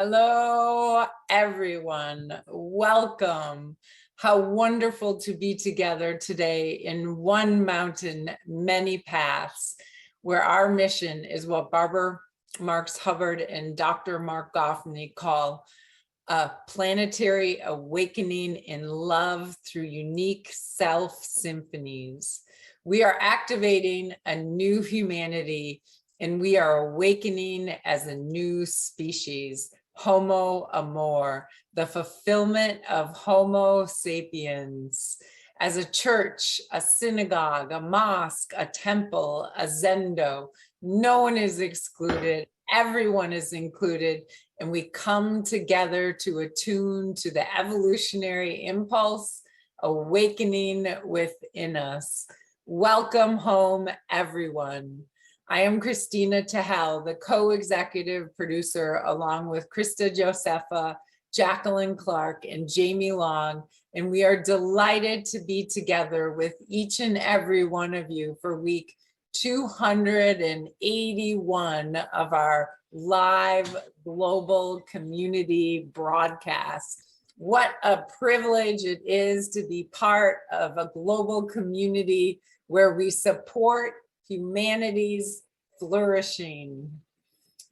Hello, everyone. Welcome. How wonderful to be together today in one mountain, many paths, where our mission is what Barbara Marx Hubbard and Dr. Mark Goffney call a planetary awakening in love through unique self symphonies. We are activating a new humanity, and we are awakening as a new species. Homo Amor, the fulfillment of Homo sapiens. As a church, a synagogue, a mosque, a temple, a zendo, no one is excluded, everyone is included, and we come together to attune to the evolutionary impulse awakening within us. Welcome home, everyone. I am Christina Tehel, the co-executive producer, along with Krista Josepha, Jacqueline Clark, and Jamie Long, and we are delighted to be together with each and every one of you for week 281 of our live global community broadcast. What a privilege it is to be part of a global community where we support humanity's flourishing.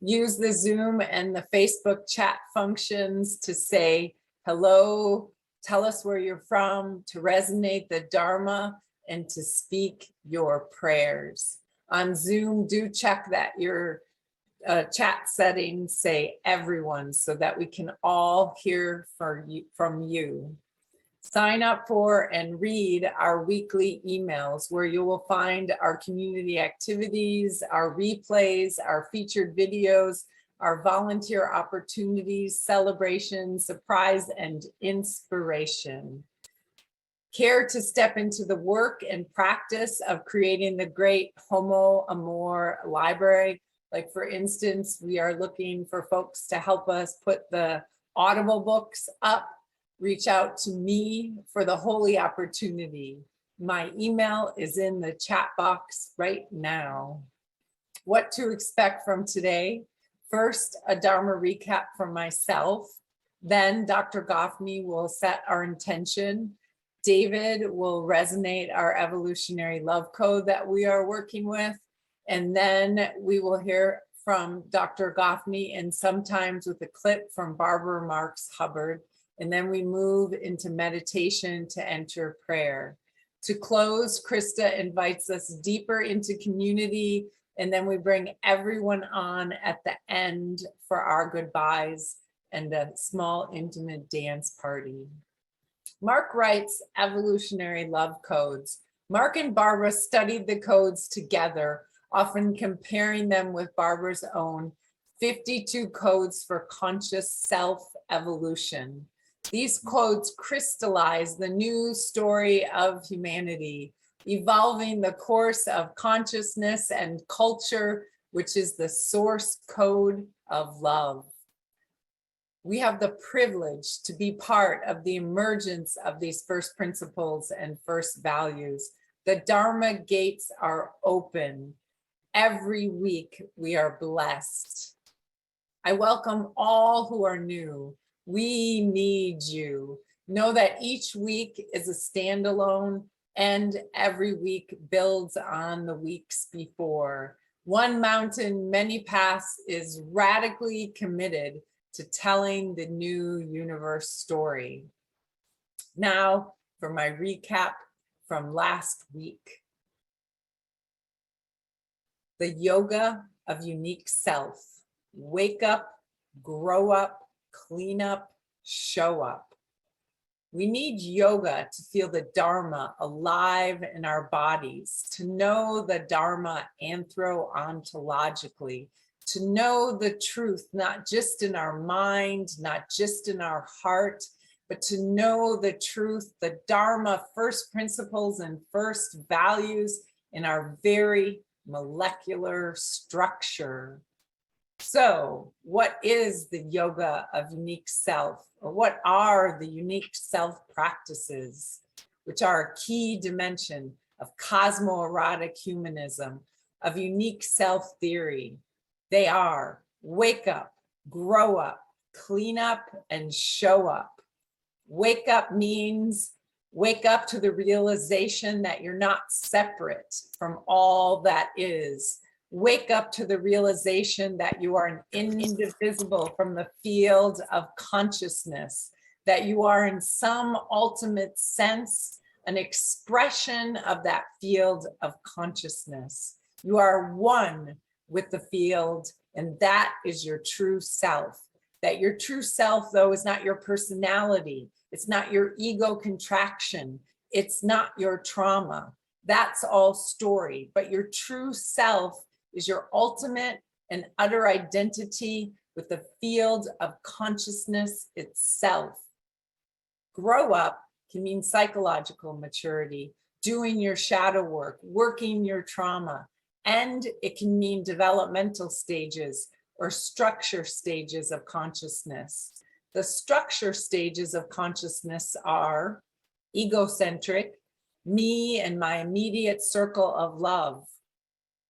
Use the Zoom and the Facebook chat functions to say hello, tell us where you're from, to resonate the Dharma, and to speak your prayers. On Zoom, do check that your chat settings say everyone so that we can all hear from you. Sign up for and read our weekly emails where you will find our community activities, our replays, our featured videos, our volunteer opportunities, celebrations, surprise, and inspiration. Care to step into the work and practice of creating the great Homo Amor library? Like, for instance, we are looking for folks to help us put the Audible books up. Reach out to me for the holy opportunity. My email is in the chat box right now. What to expect from today? First, a Dharma recap from myself. Then Dr. Goffney will set our intention. David will resonate our evolutionary love code that we are working with. And then we will hear from Dr. Goffney, and sometimes with a clip from Barbara Marx Hubbard. And then we move into meditation to enter prayer. To close, Krista invites us deeper into community, and then we bring everyone on at the end for our goodbyes and a small intimate dance party. Mark writes evolutionary love codes. Mark and Barbara studied the codes together, often comparing them with Barbara's own 52 codes for conscious self-evolution. These codes crystallize the new story of humanity, evolving the course of consciousness and culture, which is the source code of love. We have the privilege to be part of the emergence of these first principles and first values. The Dharma gates are open. Every week we are blessed. I welcome all who are new. We need you. Know that each week is a standalone, and every week builds on the weeks before. One Mountain, Many Paths is radically committed to telling the new universe story. Now for my recap from last week. The yoga of unique self. Wake up, grow up, clean up, show up. We need yoga to feel the Dharma alive in our bodies, to know the Dharma anthro-ontologically, to know the truth, not just in our mind, not just in our heart, but to know the truth, the Dharma first principles and first values in our very molecular structure. So what is the yoga of unique self? Or what are the unique self practices, which are a key dimension of cosmoerotic humanism, of unique self theory? They are wake up, grow up, clean up, and show up. Wake up means wake up to the realization that you're not separate from all that is. Wake up to the realization that you are indivisible from the field of consciousness, that you are in some ultimate sense an expression of that field of consciousness. You are one with the field, and that is your true self. That your true self, though, is not your personality. It's not your ego contraction. It's not your trauma. That's all story. But your true self is your ultimate and utter identity with the field of consciousness itself. Grow up can mean psychological maturity, doing your shadow work, working your trauma, and it can mean developmental stages or structure stages of consciousness. The structure stages of consciousness are egocentric, me and my immediate circle of love;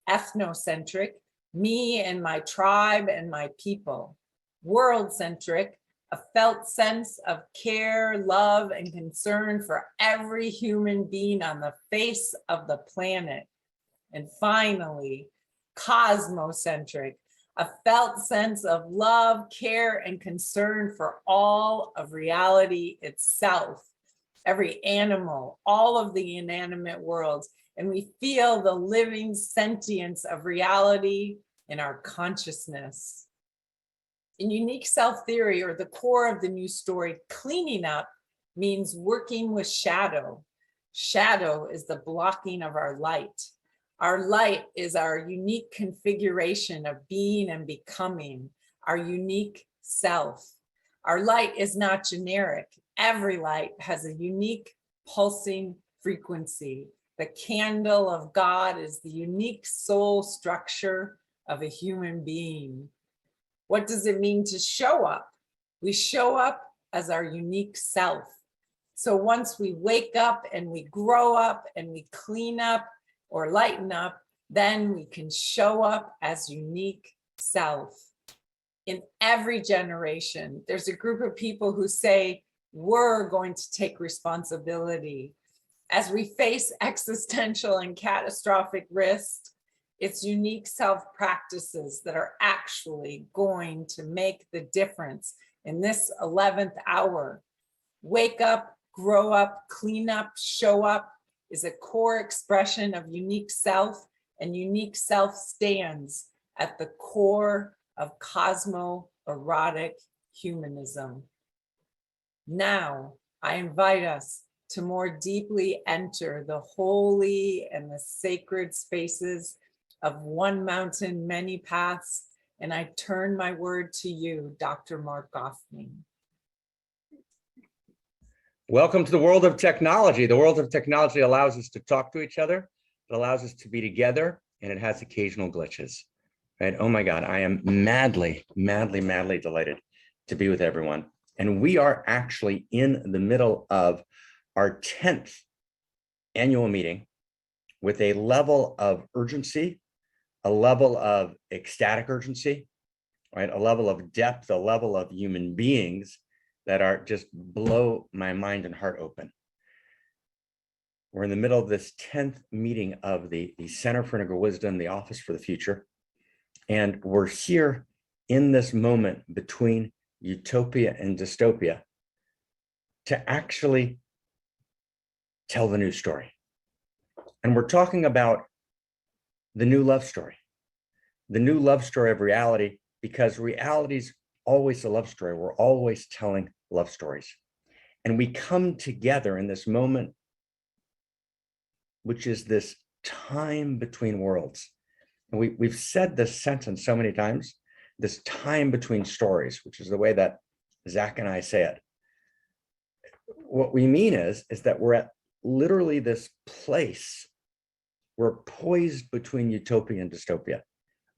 ethnocentric, me and my tribe and my people; world-centric, a felt sense of care, love, and concern for every human being on the face of the planet; and finally, cosmocentric, a felt sense of love, care, and concern for all of reality itself, every animal, all of the inanimate worlds, and we feel the living sentience of reality in our consciousness. In unique self theory, or the core of the new story, cleaning up means working with shadow. Shadow is the blocking of our light. Our light is our unique configuration of being and becoming, our unique self. Our light is not generic. Every light has a unique pulsing frequency. The candle of God is the unique soul structure of a human being. What does it mean to show up? We show up as our unique self. So once we wake up and we grow up and we clean up or lighten up, then we can show up as unique self. In every generation, there's a group of people who say, we're going to take responsibility. As we face existential and catastrophic risks, it's unique self practices that are actually going to make the difference in this 11th hour. Wake up, grow up, clean up, show up is a core expression of unique self, and unique self stands at the core of cosmo-erotic humanism. Now, I invite us to more deeply enter the holy and the sacred spaces of One Mountain, Many Paths, and I turn my word to you, Dr. Mark Goffman. Welcome to the world of technology. The world of technology allows us to talk to each other. It allows us to be together, and it has occasional glitches, right? Oh my God, I am madly, madly, madly delighted to be with everyone. And we are actually in the middle of our 10th annual meeting with a level of urgency, a level of ecstatic urgency, right? A level of depth, a level of human beings that are just blow my mind and heart open. We're in the middle of this 10th meeting of the Center for Integral Wisdom, the Office for the Future. And we're here in this moment between utopia and dystopia to actually tell the new story. And we're talking about the new love story of reality, because reality's always a love story. We're always telling love stories. And we come together in this moment, which is this time between worlds. And we've said this sentence so many times, this time between stories, which is the way that Zach and I say it. What we mean is that we're at literally this place. We're poised between utopia and dystopia.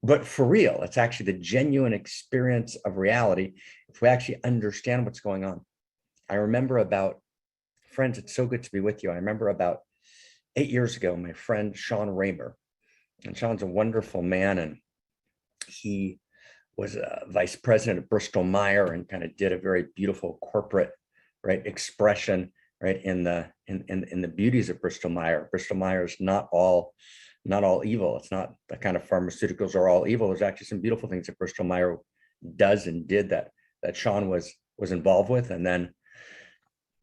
But for real, it's actually the genuine experience of reality if we actually understand what's going on. I remember about, friends, it's so good to be with you. I remember about 8 years ago, my friend Sean Raymer, and Sean's a wonderful man, and he was a vice president of Bristol Myers and kind of did a very beautiful corporate, right, expression, right, in the beauties of Bristol Myers. Bristol Myers, not all evil. It's not the kind of pharmaceuticals are all evil. There's actually some beautiful things that Bristol Myers does and did that Sean was involved with. And then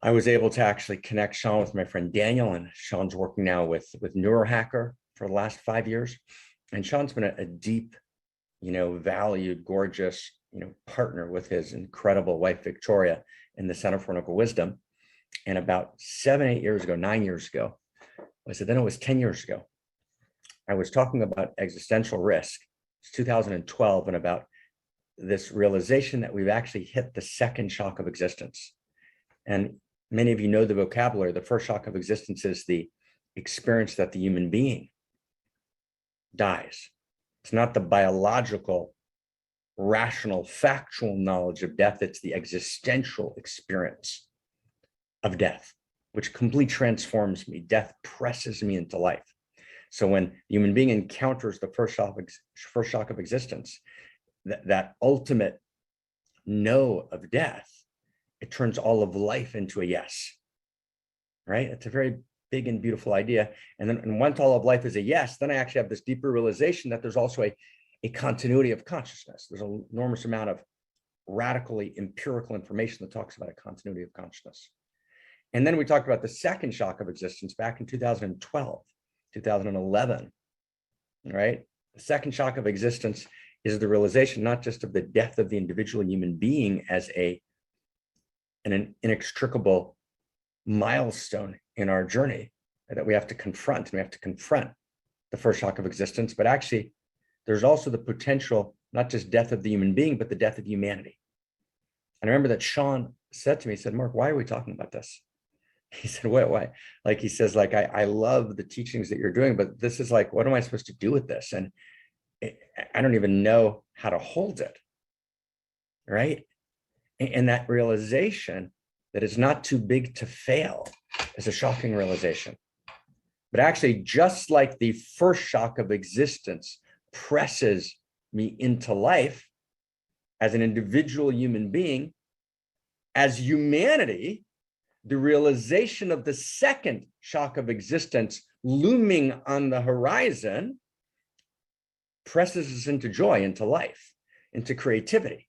I was able to actually connect Sean with my friend Daniel, and Sean's working now with Neurohacker for the last 5 years. And Sean's been a deep, valued, gorgeous, partner with his incredible wife, Victoria, in the Center for Clinical Wisdom. And about 9 years ago, I said, then it was 10 years ago, I was talking about existential risk. It's 2012, and about this realization that we've actually hit the second shock of existence. And many of you know the vocabulary. The first shock of existence is the experience that the human being dies. It's not the biological, rational, factual knowledge of death. It's the existential experience of death, which completely transforms me. Death presses me into life. So when the human being encounters the first shock of existence, that ultimate no of death, it turns all of life into a yes, right? It's a very big and beautiful idea. And once all of life is a yes, then I actually have this deeper realization that there's also a continuity of consciousness. There's an enormous amount of radically empirical information that talks about a continuity of consciousness. And then we talked about the second shock of existence back in 2012, 2011, right? The second shock of existence is the realization not just of the death of the individual human being as an inextricable milestone in our journey that we have to confront, and we have to confront the first shock of existence, but actually there's also the potential, not just death of the human being, but the death of humanity. And I remember that Sean said to me, he said, Mark, why are we talking about this? He said, why? Like, he says, like, I love the teachings that you're doing, but this is like, what am I supposed to do with this? And I don't even know how to hold it, right? And that realization that it's not too big to fail is a shocking realization. But actually, just like the first shock of existence presses me into life as an individual human being, as humanity, the realization of the second shock of existence looming on the horizon presses us into joy, into life, into creativity,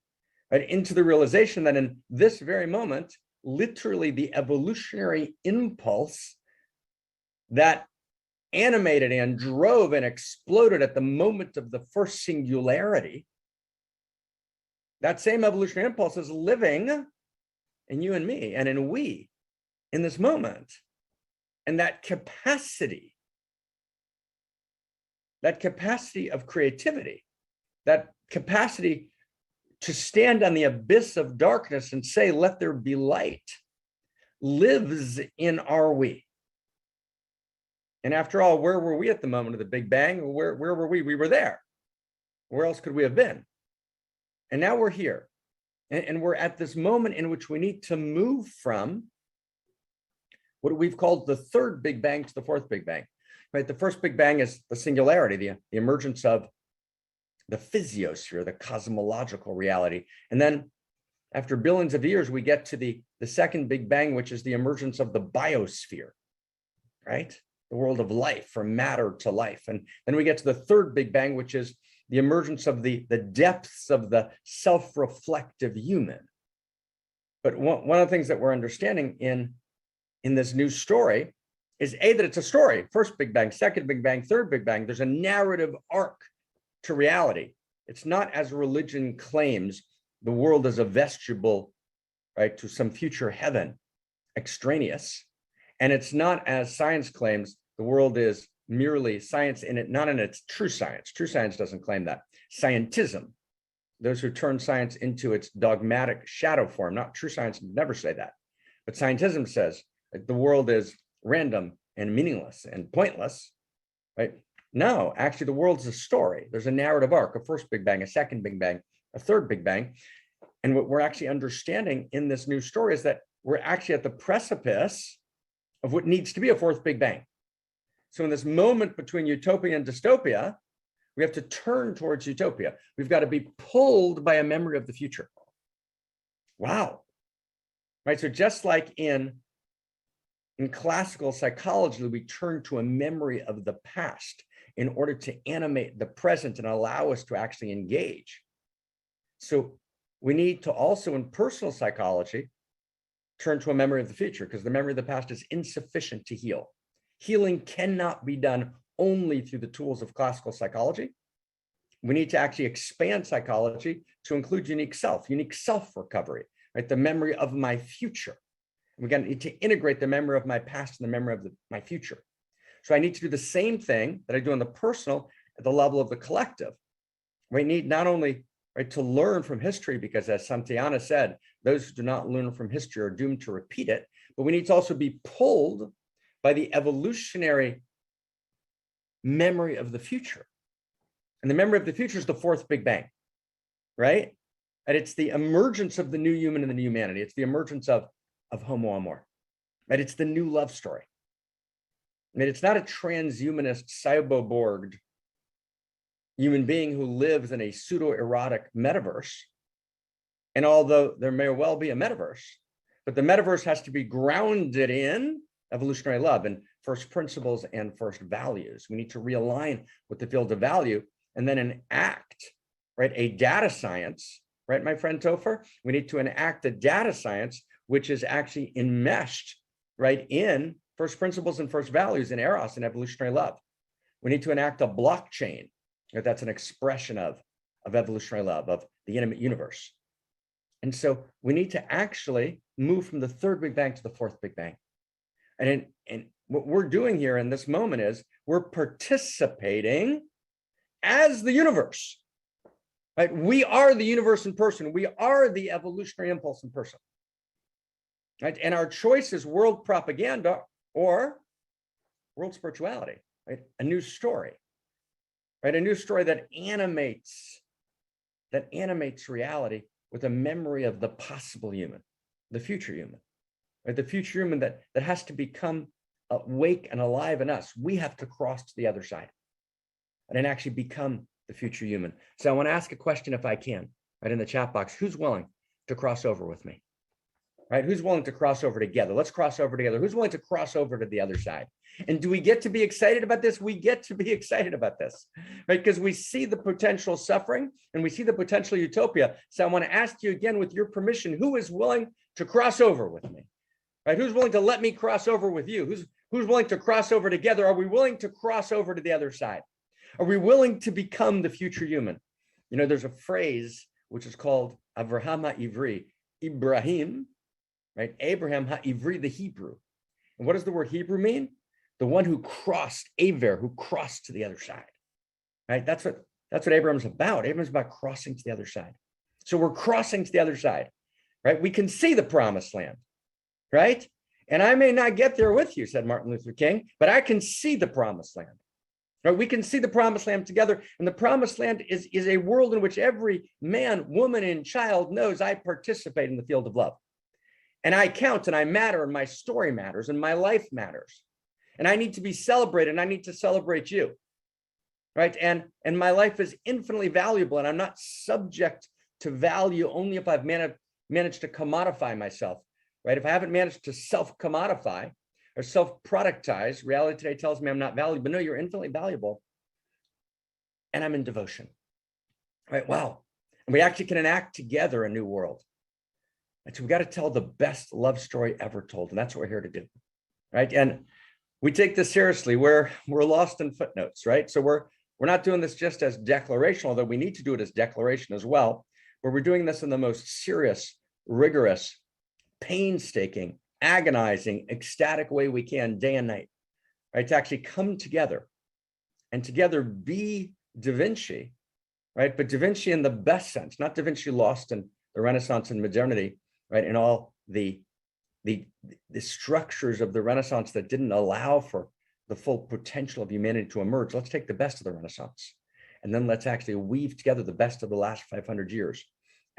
right? Into the realization that in this very moment, literally the evolutionary impulse that animated and drove and exploded at the moment of the first singularity, that same evolutionary impulse is living in you and me and in we in this moment. And that capacity of creativity, that capacity to stand on the abyss of darkness and say, let there be light, lives in our we. And after all, where were we at the moment of the Big Bang? Where were we? We were there. Where else could we have been? And now we're here. And we're at this moment in which we need to move from what we've called the third Big Bang to the fourth Big Bang, right? The first Big Bang is the singularity, the emergence of the physiosphere, the cosmological reality. And then after billions of years, we get to the second Big Bang, which is the emergence of the biosphere, right? The world of life, from matter to life. And then we get to the third Big Bang, which is the emergence of the depths of the self-reflective human. But one of the things that we're understanding in this new story is that it's a story. First Big Bang, second Big Bang, third Big Bang. There's a narrative arc to reality. It's not, as religion claims, the world is a vestibule, right, to some future heaven, extraneous. And it's not, as science claims, the world is merely science in it, not in its true science. True science doesn't claim that. Scientism, those who turn science into its dogmatic shadow form, not true science, never say that. But scientism says that the world is random and meaningless and pointless, right? No, actually, the world's a story. There's a narrative arc, a first Big Bang, a second Big Bang, a third Big Bang. And what we're actually understanding in this new story is that we're actually at the precipice of what needs to be a fourth Big Bang. So in this moment between utopia and dystopia, We have to turn towards utopia. We've got to be pulled by a memory of the future. Wow. Right. So just like in classical psychology, we turn to a memory of the past in order to animate the present and allow us to actually engage. So we need to also, in personal psychology, turn to a memory of the future, because the memory of the past is insufficient to heal. Healing cannot be done only through the tools of classical psychology. We need to actually expand psychology to include unique self recovery, right? The memory of my future. We're going to need to integrate the memory of my past and the memory of my future. So I need to do the same thing that I do on the personal at the level of the collective. We need not only to learn from history, because as Santayana said, those who do not learn from history are doomed to repeat it, but we need to also be pulled by the evolutionary memory of the future. And the memory of the future is the fourth Big Bang, right? And it's the emergence of the new human and the new humanity. It's the emergence of Homo Amor, right? It's the new love story. I mean, it's not a transhumanist, cyborged human being who lives in a pseudo-erotic metaverse. And although there may well be a metaverse, but the metaverse has to be grounded in evolutionary love and first principles and first values. We need to realign with the field of value and then enact, right, a data science, right, my friend Topher? We need to enact a data science which is actually enmeshed, right, in first principles and first values in Eros and evolutionary love. We need to enact a blockchain. That's an expression of evolutionary love, of the intimate universe. And so we need to actually move from the third Big Bang to the fourth Big Bang. And what we're doing here in this moment is we're participating as the universe. Right? We are the universe in person. We are the evolutionary impulse in person. Right? And our choice is world propaganda or world spirituality, right? A new story. Right, a new story that animates reality with a memory of the possible human, the future human, right? The future human that has to become awake and alive in us. We have to cross to the other side and then actually become the future human. So I want to ask a question, if I can, right in the chat box. Who's willing to cross over with me? Right? Who's willing to cross over together? Let's cross over together. Who's willing to cross over to the other side? And do we get to be excited about this? We get to be excited about this, right? Because we see the potential suffering and we see the potential utopia. So I want to ask you again, with your permission, who is willing to cross over with me? Right? Who's willing to let me cross over with you? Who's willing to cross over together? Are we willing to cross over to the other side? Are we willing to become the future human? You know, there's a phrase which is called Avraham HaIvri, Ibrahim, right? Abraham HaIvri, the Hebrew. And what does the word Hebrew mean? The one who crossed, Aver, who crossed to the other side, right? That's what Abraham's about. Abraham's about crossing to the other side. So we're crossing to the other side, right? We can see the promised land, right? And I may not get there with you, said Martin Luther King, but I can see the promised land. Right? We can see the promised land together. And the promised land is a world in which every man, woman, and child knows I participate in the field of love. And I count and I matter and my story matters and my life matters. And I need to be celebrated and I need to celebrate you. Right? And my life is infinitely valuable and I'm not subject to value only if I've managed to commodify myself. Right? If I haven't managed to self-commodify or self-productize, reality today tells me I'm not valuable, but no, you're infinitely valuable. And I'm in devotion. Right? Wow. And we actually can enact together a new world. And so we've got to tell the best love story ever told. And that's what we're here to do. Right? And we take this seriously. We're lost in footnotes, right? So we're not doing this just as declaration, although we need to do it as declaration as well, but we're doing this in the most serious, rigorous, painstaking, agonizing, ecstatic way we can, day and night, right? To actually come together and together be Da Vinci, right? But Da Vinci in the best sense, not Da Vinci lost in the Renaissance and modernity, right? And all the structures of the Renaissance that didn't allow for the full potential of humanity to emerge. Let's take the best of the Renaissance and then let's actually weave together the best of the last 500 years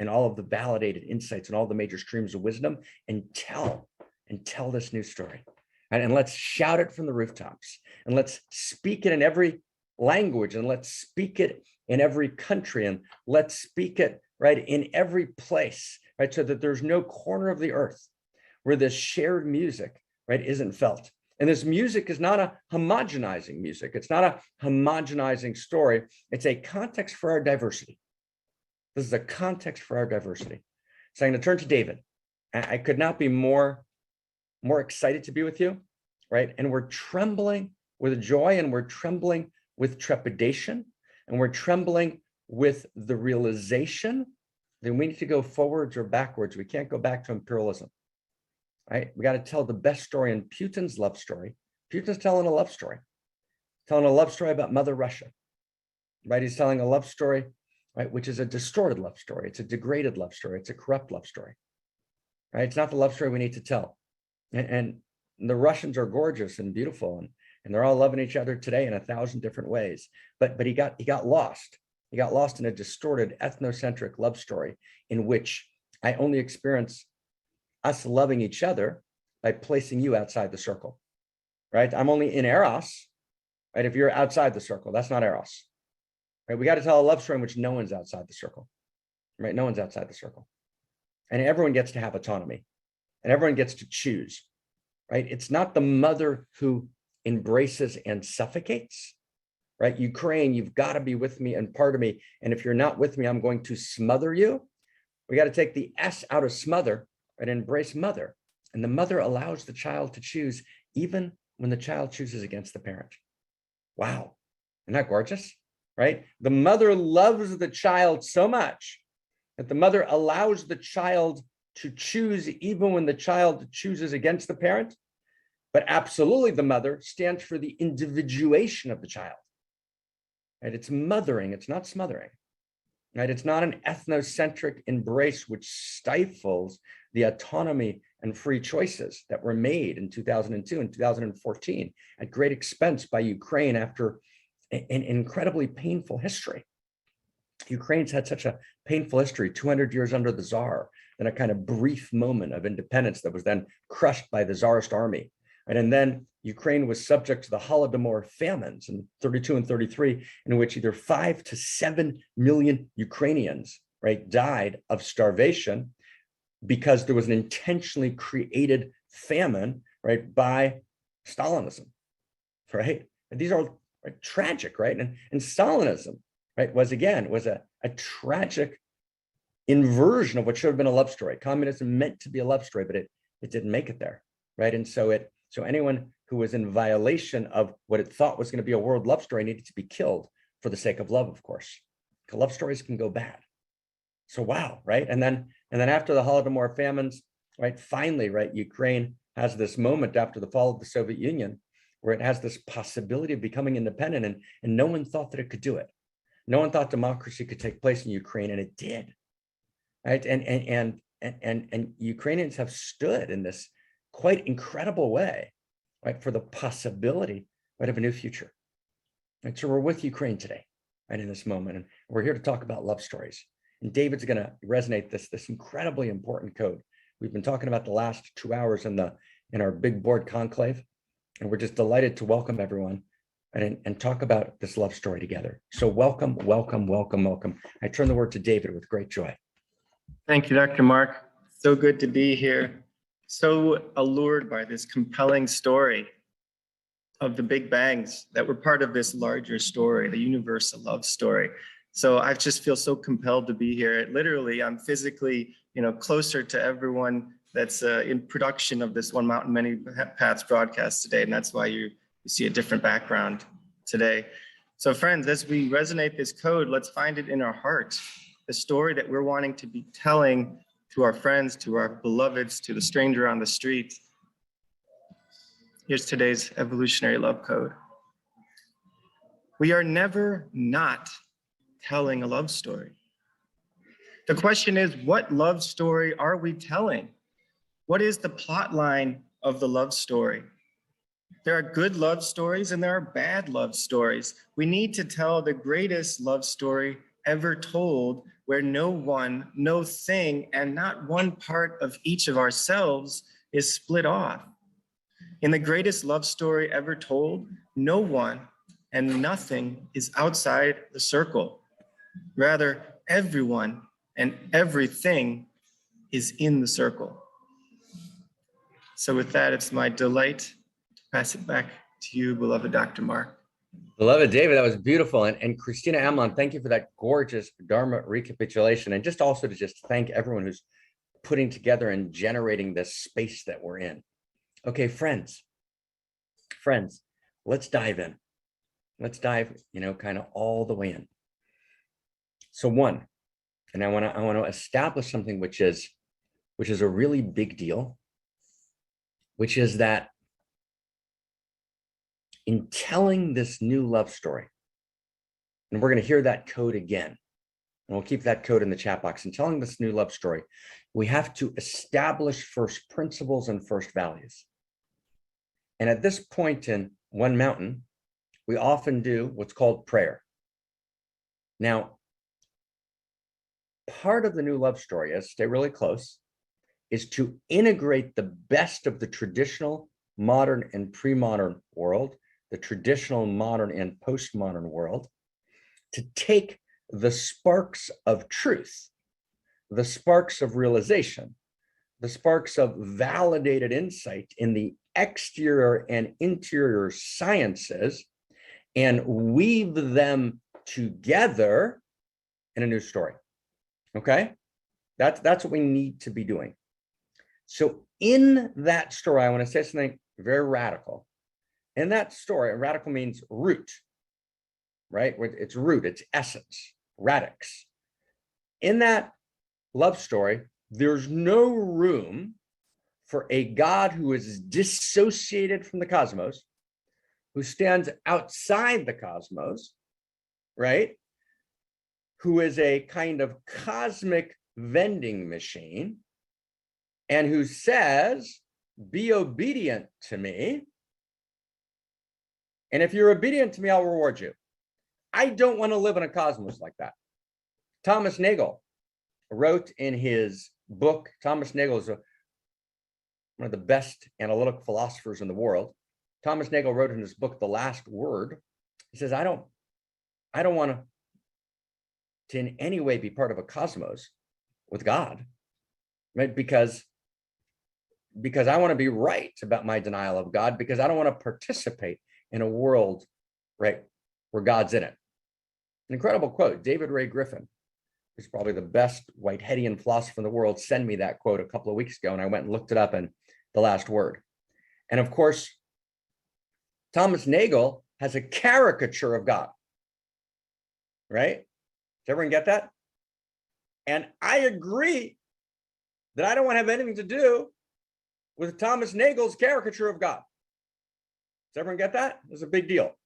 and all of the validated insights and all the major streams of wisdom and tell this new story. And let's shout it from the rooftops and let's speak it in every language, and let's speak it in every country, and let's speak it, right, in every place, right, so that there's no corner of the earth where this shared music, right, isn't felt. And this music is not a homogenizing music. It's not a homogenizing story. It's a context for our diversity. This is a context for our diversity. So I'm going to turn to David. I could not be more excited to be with you, right? And we're trembling with joy, and we're trembling with trepidation, and we're trembling with the realization that we need to go forwards or backwards. We can't go back to imperialism, right? We got to tell the best story in Putin's love story. Putin's telling a love story about Mother Russia, right? He's telling a love story, right, which is a distorted love story. It's a degraded love story. It's a corrupt love story, right? It's not the love story we need to tell. And the Russians are gorgeous and beautiful, and they're all loving each other today in 1,000 different ways. But he got lost. He got lost in a distorted ethnocentric love story in which I only experience us loving each other by placing you outside the circle, right? I'm only in Eros, right? If you're outside the circle, that's not Eros, right? We got to tell a love story in which no one's outside the circle, right? No one's outside the circle. And everyone gets to have autonomy, and everyone gets to choose, right? It's not the mother who embraces and suffocates, right? Ukraine, you've got to be with me and part of me. And if you're not with me, I'm going to smother you. We got to take the S out of smother and embrace mother. And the mother allows the child to choose even when the child chooses against the parent. Wow. Isn't that gorgeous? Right? The mother loves the child so much that the mother allows the child to choose even when the child chooses against the parent. But absolutely, the mother stands for the individuation of the child. Right? It's mothering, it's not smothering. Right? It's not an ethnocentric embrace which stifles the autonomy and free choices that were made in 2002 and 2014 at great expense by Ukraine after an incredibly painful history. Ukraine's had such a painful history, 200 years under the Tsar, then a kind of brief moment of independence that was then crushed by the Tsarist army. Right? And then Ukraine was subject to the Holodomor famines in 32 and 33, in which either 5 to 7 million Ukrainians, right, died of starvation because there was an intentionally created famine, right, by Stalinism, right? And these are right, tragic, right? And Stalinism, right, was a tragic inversion of what should have been a love story. Communism meant to be a love story, but it didn't make it there, right? And so anyone who was in violation of what it thought was going to be a world love story needed to be killed for the sake of love, of course. Because love stories can go bad. So wow, right? And then after the Holodomor famines, right, finally, right, Ukraine has this moment after the fall of the Soviet Union where it has this possibility of becoming independent, and no one thought that it could do it. No one thought democracy could take place in Ukraine, and it did. Right? And Ukrainians have stood in this quite incredible way, right, for the possibility, right, of a new future. Right? So we're with Ukraine today, right, in this moment, and we're here to talk about love stories. And David's going to resonate this incredibly important code. We've been talking about the last 2 hours in our big board conclave, and we're just delighted to welcome everyone and talk about this love story together. So welcome, welcome, welcome, welcome. I turn the word to David with great joy. Thank you, Dr. Mark. So good to be here. So allured by this compelling story of the Big Bangs that were part of this larger story, the universal love story. So I just feel so compelled to be here. Literally, I'm physically, closer to everyone that's in production of this One Mountain, Many Paths broadcast today. And that's why you see a different background today. So friends, as we resonate this code, let's find it in our heart. The story that we're wanting to be telling to our friends, to our beloveds, to the stranger on the street. Here's today's evolutionary love code. We are never not telling a love story. The question is, what love story are we telling? What is the plot line of the love story? There are good love stories and there are bad love stories. We need to tell the greatest love story ever told, where no one, no thing, and not one part of each of ourselves is split off. In the greatest love story ever told, no one, and nothing is outside the circle. Rather, everyone and everything is in the circle. So with that, it's my delight to pass it back to you, beloved Dr. Mark. Beloved David, that was beautiful. And Christina Amlon, thank you for that gorgeous Dharma recapitulation. And just also to just thank everyone who's putting together and generating this space that we're in. Okay, friends, let's dive in. Let's dive, kind of all the way in. So one, and I want to establish something which is a really big deal, which is that in telling this new love story, and we're going to hear that code again, and we'll keep that code in the chat box. In telling this new love story, we have to establish first principles and first values. And at this point in One Mountain, we often do what's called prayer. Now, part of the new love story, stay really close, is to integrate the best of the traditional, modern, and pre-modern world, the traditional, modern, and postmodern world, to take the sparks of truth, the sparks of realization, the sparks of validated insight in the exterior and interior sciences, and weave them together in a new story. Okay? That's what we need to be doing. So in that story, I want to say something very radical. In that story, radical means root, right? It's root, it's essence, radix. In that love story, there's no room for a God who is dissociated from the cosmos, who stands outside the cosmos, right? Who is a kind of cosmic vending machine, and who says, be obedient to me. And if you're obedient to me, I'll reward you. I don't want to live in a cosmos like that. Thomas Nagel wrote in his book, Thomas Nagel is one of the best analytic philosophers in the world. Thomas Nagel wrote in his book, The Last Word, he says, I don't want to in any way be part of a cosmos with God, right? Because I want to be right about my denial of God, because I don't want to participate in a world, right, where God's in it. An incredible quote. David Ray Griffin, who's probably the best Whiteheadian philosopher in the world, sent me that quote a couple of weeks ago, and I went and looked it up in The Last Word. And of course, Thomas Nagel has a caricature of God, right? Does everyone get that? And I agree that I don't want to have anything to do with Thomas Nagel's caricature of God. Does everyone get that? It's a big deal.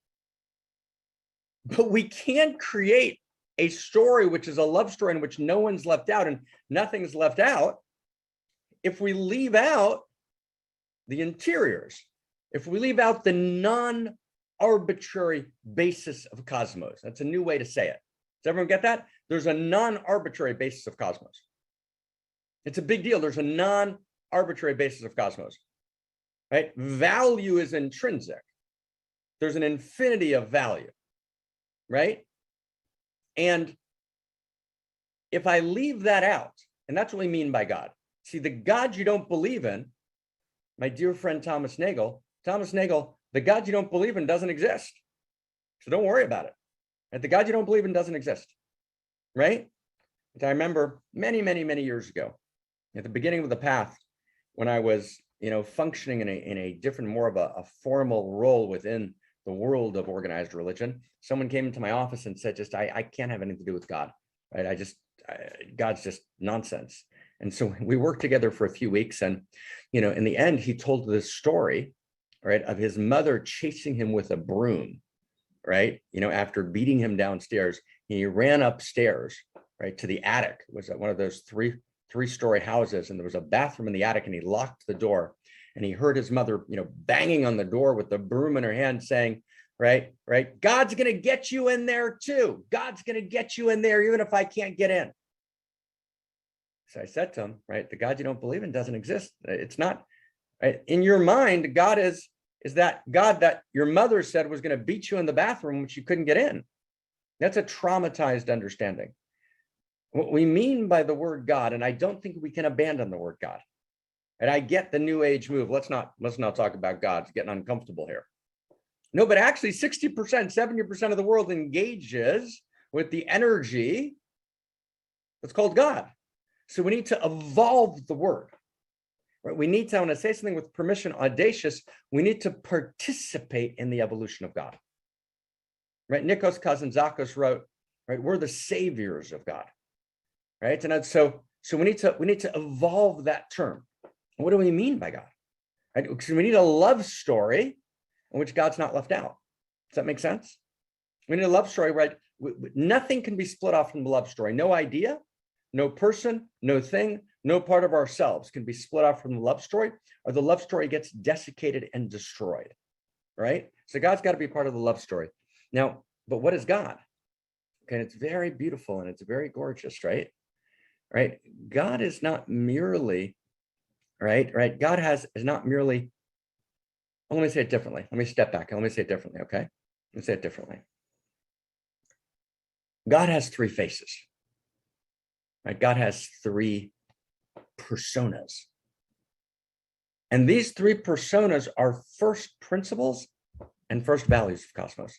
But we can't create a story which is a love story in which no one's left out and nothing's left out if we leave out the interiors, if we leave out the non-arbitrary basis of cosmos. That's a new way to say it. Does everyone get that? There's a non-arbitrary basis of cosmos. It's a big deal. There's a non-arbitrary basis of cosmos, right? Value is intrinsic. There's an infinity of value, right? And if I leave that out, and that's what we mean by God. See, the God you don't believe in, my dear friend Thomas Nagel, the God you don't believe in doesn't exist. So don't worry about it. Right? The God you don't believe in doesn't exist, right? And I remember many, many, many years ago, at the beginning of the path, when I was, functioning in a different, more of a formal role within the world of organized religion, someone came into my office and said, I can't have anything to do with God, right? God's just nonsense. And so we worked together for a few weeks, and, in the end, he told this story, right, of his mother chasing him with a broom, right? After beating him downstairs, he ran upstairs, right, to the attic. It was one of those three-story houses, and there was a bathroom in the attic, and he locked the door, and he heard his mother, banging on the door with the broom in her hand, saying, right, God's going to get you in there too. God's going to get you in there, even if I can't get in. So I said to him, right, the God you don't believe in doesn't exist. It's not, right? In your mind, God is is that God that your mother said was going to beat you in the bathroom, which you couldn't get in. That's a traumatized understanding. What we mean by the word God, and I don't think we can abandon the word God. And I get the new age move. Let's not talk about God. It's getting uncomfortable here. No, but actually 60%, 70% of the world engages with the energy that's called God. So we need to evolve the word. Right? We need to, when I say something with permission, audacious, we need to participate in the evolution of God. Right? Nikos Kazantzakis wrote, right, we're the saviors of God. Right? And so we need to evolve that term. What do we mean by God? Right? Because we need a love story in which God's not left out. Does that make sense? We need a love story, right? Nothing can be split off from the love story. No idea, no person, no thing, no part of ourselves can be split off from the love story, or the love story gets desiccated and destroyed, right? So God's got to be part of the love story. Now, but what is God? Okay, it's very beautiful and it's very gorgeous, right? Right? God is not merely, right? God is not merely, let me say it differently. Let me step back. Let me say it differently, okay? Let me say it differently. God has three faces, right? God has three personas. And these three personas are first principles and first values of cosmos.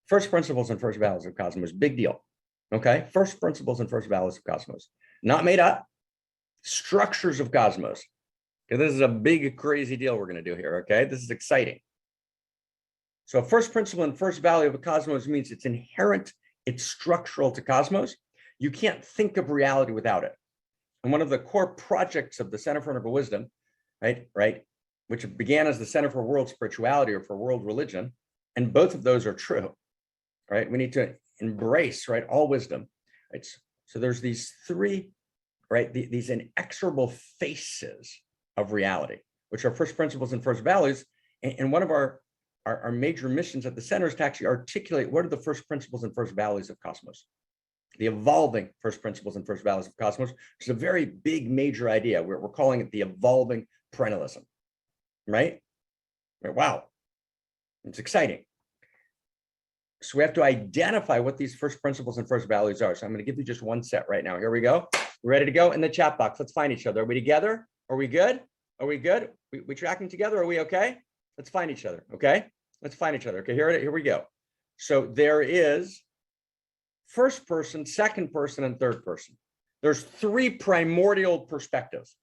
First principles and first values of cosmos, big deal, okay? First principles and first values of cosmos, not made up, structures of cosmos. Okay, this is a big, crazy deal we're going to do here, okay? This is exciting. So first principle and first value of a cosmos means it's inherent, it's structural to cosmos. You can't think of reality without it. And one of the core projects of the Center for Integral Wisdom, right, which began as the Center for World Spirituality or for World Religion, and both of those are true, right? We need to embrace, right, all wisdom, right? So there's these three, right, these inexorable faces of reality, which are first principles and first values. And one of our major missions at the center is to actually articulate what are the first principles and first values of cosmos, the evolving first principles and first values of cosmos, which is a very big, major idea. We're calling it the evolving perennialism, right? Wow, it's exciting. So we have to identify what these first principles and first values are. So I'm going to give you just one set right now. Here we go. We're ready to go in the chat box. Let's find each other. Are we together? Are we good? Are we good? We tracking together? Are we okay? Let's find each other. Okay. Let's find each other. Okay. Here we go. So there is first person, second person, and third person. There's three primordial perspectives.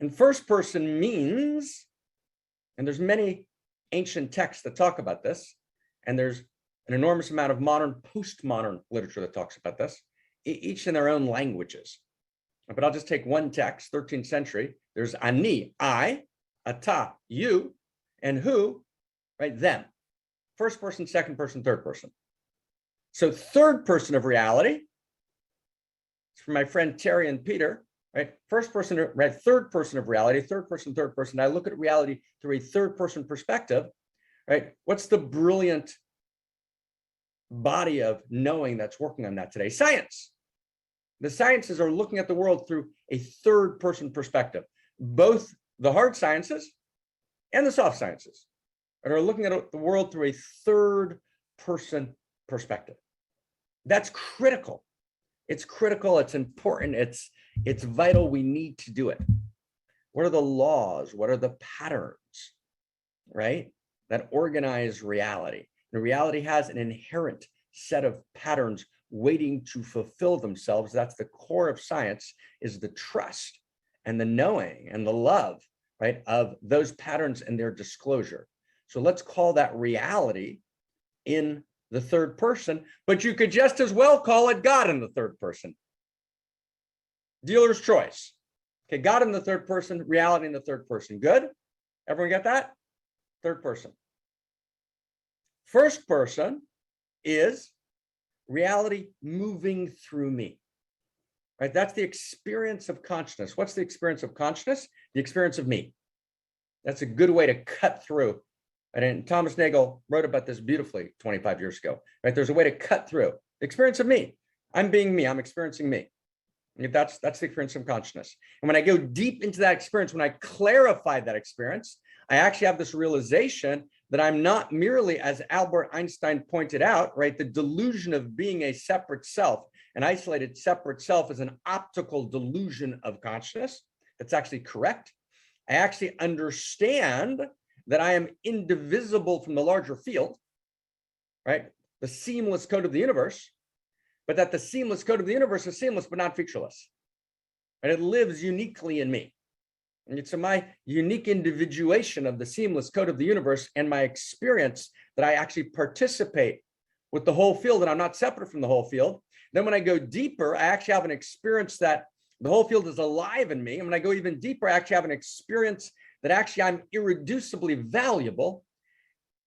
And first person means, and there's many ancient texts that talk about this, and there's an enormous amount of modern, postmodern literature that talks about this, each in their own languages. But I'll just take one text, 13th century. There's ani, I, ata, you, and who, right, them. First person, second person, third person. So third person of reality, it's from my friend Terry and Peter, right? First person, right? Third person of reality, third person, third person. I look at reality through a third person perspective, right? What's the brilliant body of knowing that's working on that today? Science. The sciences are looking at the world through a third person perspective, both the hard sciences and the soft sciences, and are looking at the world through a third person perspective. That's critical. It's critical. It's important. It's vital. We need to do it. What are the laws? What are the patterns, right, that organize reality? And reality has an inherent set of patterns waiting to fulfill themselves. That's the core of science, is the trust and the knowing and the love, right, of those patterns and their disclosure. So let's call that reality in the third person, but you could just as well call it God in the third person. Dealer's choice. Okay, God in the third person, reality in the third person. Good? Everyone get that? Third person. First person is reality moving through me, right? That's the experience of consciousness. What's the experience of consciousness? The experience of me. That's a good way to cut through. And Thomas Nagel wrote about this beautifully 25 years ago, right? There's a way to cut through the experience of me. I'm being me. I'm experiencing me. That's the experience of consciousness. And when I go deep into that experience, when I clarify that experience, I actually have this realization that I'm not merely, as Albert Einstein pointed out, right, the delusion of being a separate self. An isolated separate self is an optical delusion of consciousness. That's actually correct. I actually understand that I am indivisible from the larger field, right? The seamless code of the universe, but that the seamless code of the universe is seamless but not featureless. And it lives uniquely in me. And it's my unique individuation of the seamless code of the universe and my experience that I actually participate with the whole field, and I'm not separate from the whole field. Then when I go deeper, I actually have an experience that the whole field is alive in me. And when I go even deeper, I actually have an experience that actually I'm irreducibly valuable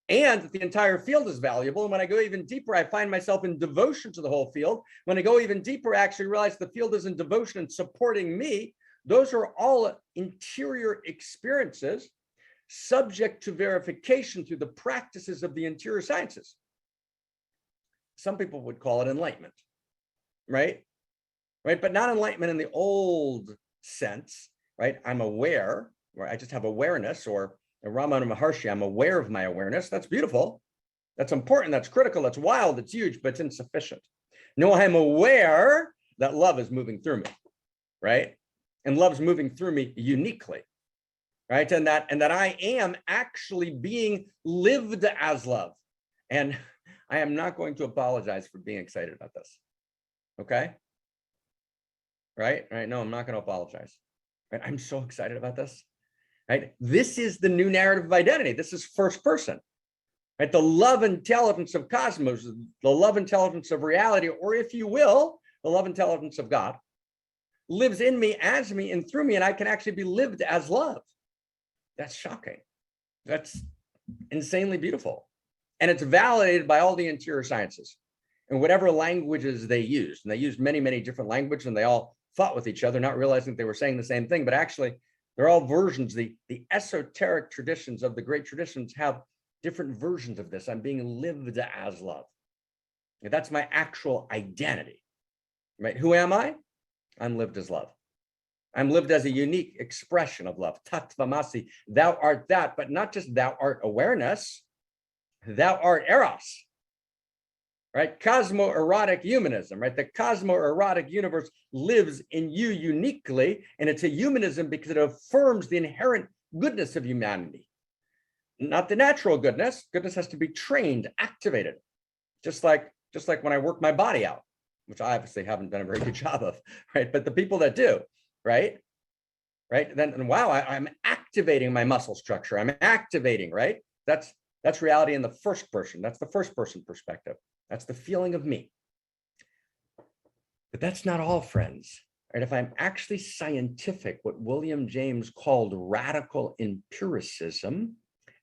and that the entire field is valuable. And when I go even deeper, I find myself in devotion to the whole field. When I go even deeper, I actually realize the field is in devotion and supporting me. Those are all interior experiences subject to verification through the practices of the interior sciences. Some people would call it enlightenment, right? Right, but not enlightenment in the old sense, right? I'm aware, or I just have awareness, or Ramana Maharshi, I'm aware of my awareness. That's beautiful. That's important. That's critical. That's wild. It's huge, but it's insufficient. No, I'm aware that love is moving through me, right? And love's moving through me uniquely, right? And that I am actually being lived as love. And I am not going to apologize for being excited about this, okay? Right? No, I'm not going to apologize. Right? I'm so excited about this. Right? This is the new narrative of identity. This is first person. Right? The love intelligence of cosmos, the love intelligence of reality, or if you will, the love intelligence of God, lives in me, as me, and through me, and I can actually be lived as love. That's shocking. That's insanely beautiful. And it's validated by all the interior sciences and whatever languages they used. And they used many, many different languages, and they all fought with each other, not realizing they were saying the same thing, but actually they're all versions. The esoteric traditions of the great traditions have different versions of this. I'm being lived as love. And that's my actual identity, right? Who am I? I'm lived as love. I'm lived as a unique expression of love. Tattvamasi, thou art that, but not just thou art awareness, thou art eros. Right? Cosmoerotic humanism, right? The cosmoerotic universe lives in you uniquely, and it's a humanism because it affirms the inherent goodness of humanity. Not the natural goodness. Goodness has to be trained, activated, just like when I work my body out, which I obviously haven't done a very good job of, right? But the people that do, right? Then wow, I'm activating my muscle structure. I'm activating, right? That's reality in the first person. That's the first person perspective. That's the feeling of me. But that's not all, friends. Right? If I'm actually scientific, what William James called radical empiricism,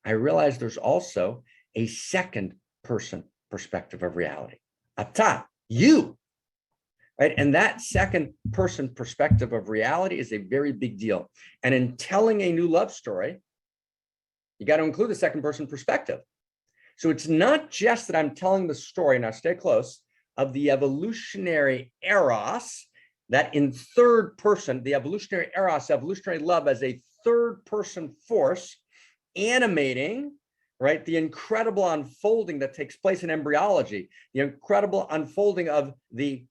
I realize there's also a second person perspective of reality. Ata, you. Right? And that second person perspective of reality is a very big deal. And in telling a new love story, you got to include the second person perspective. So it's not just that I'm telling the story, now stay close, of the evolutionary eros, that in third person, the evolutionary eros, evolutionary love as a third person force animating, right, the incredible unfolding that takes place in embryology, the incredible unfolding of the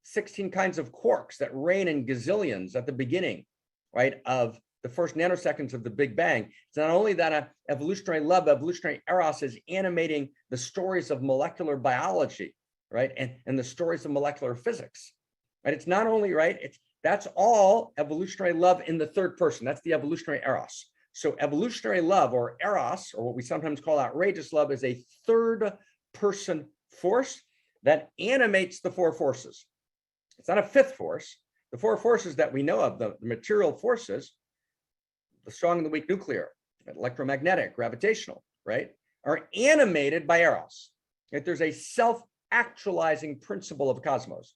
16 kinds of quarks that reign in gazillions at the beginning, right, of the first nanoseconds of the Big Bang. It's not only that evolutionary love, evolutionary eros is animating the stories of molecular biology, right, and the stories of molecular physics, right? It's not only, right, that's all evolutionary love in the third person. That's the evolutionary eros. So evolutionary love, or eros, or what we sometimes call outrageous love, is a third person force that animates the four forces. It's not a fifth force. The four forces that we know of, the material forces, the strong and the weak nuclear, electromagnetic, gravitational, right, are animated by eros. Right? There's a self-actualizing principle of cosmos.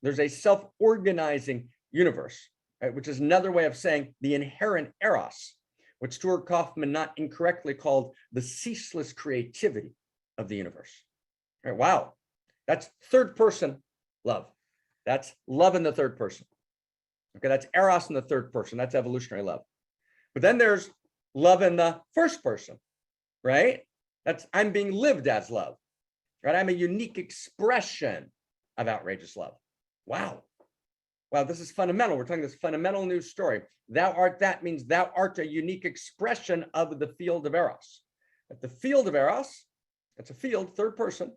There's a self-organizing universe, right, which is another way of saying the inherent eros, what Stuart Kaufman not incorrectly called the ceaseless creativity of the universe. Right? Wow, that's third person love. That's love in the third person. Okay, that's eros in the third person. That's evolutionary love. But then there's love in the first person, right? I'm being lived as love, right? I'm a unique expression of outrageous love. Wow. Wow, this is fundamental. We're talking this fundamental new story. Thou art that means thou art a unique expression of the field of Eros. At the field of Eros, it's a field, third person,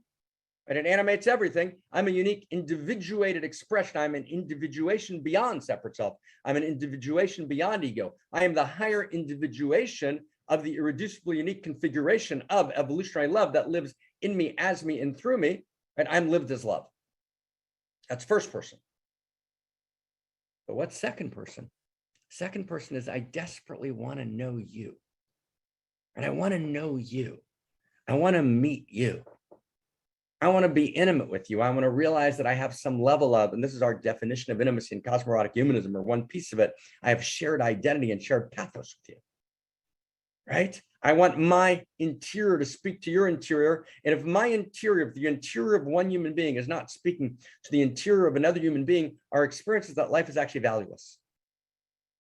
and it animates everything. I'm a unique individuated expression. I'm an individuation beyond separate self. I'm an individuation beyond ego. I am the higher individuation of the irreducible unique configuration of evolutionary love that lives in me, as me, and through me, and I'm lived as love. That's first person. But what's second person? Second person is I desperately want to know you. And I want to know you. I want to meet you. I want to be intimate with you. I want to realize that I have some level of, and this is our definition of intimacy in cosmoerotic humanism, or one piece of it, I have shared identity and shared pathos with you, right? I want my interior to speak to your interior. And if my interior, if the interior of one human being is not speaking to the interior of another human being, our experience is that life is actually valueless.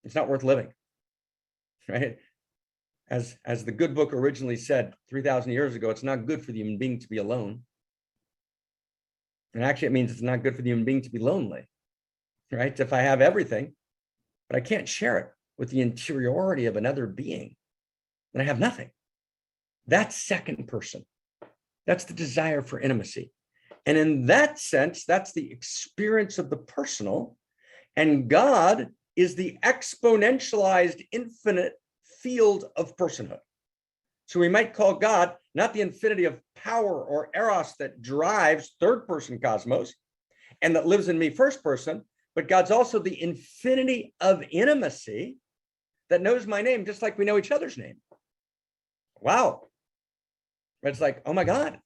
It's not worth living, right? As the good book originally said 3,000 years ago, it's not good for the human being to be alone. And actually, it means it's not good for the human being to be lonely, right? If I have everything, but I can't share it with the interiority of another being, then I have nothing. That's second person. That's the desire for intimacy. And in that sense, that's the experience of the personal. And God is the exponentialized infinite field of personhood. So we might call God not the infinity of power or eros that drives third person cosmos and that lives in me first person, but God's also the infinity of intimacy that knows my name just like we know each other's name. Wow. It's like, oh my God,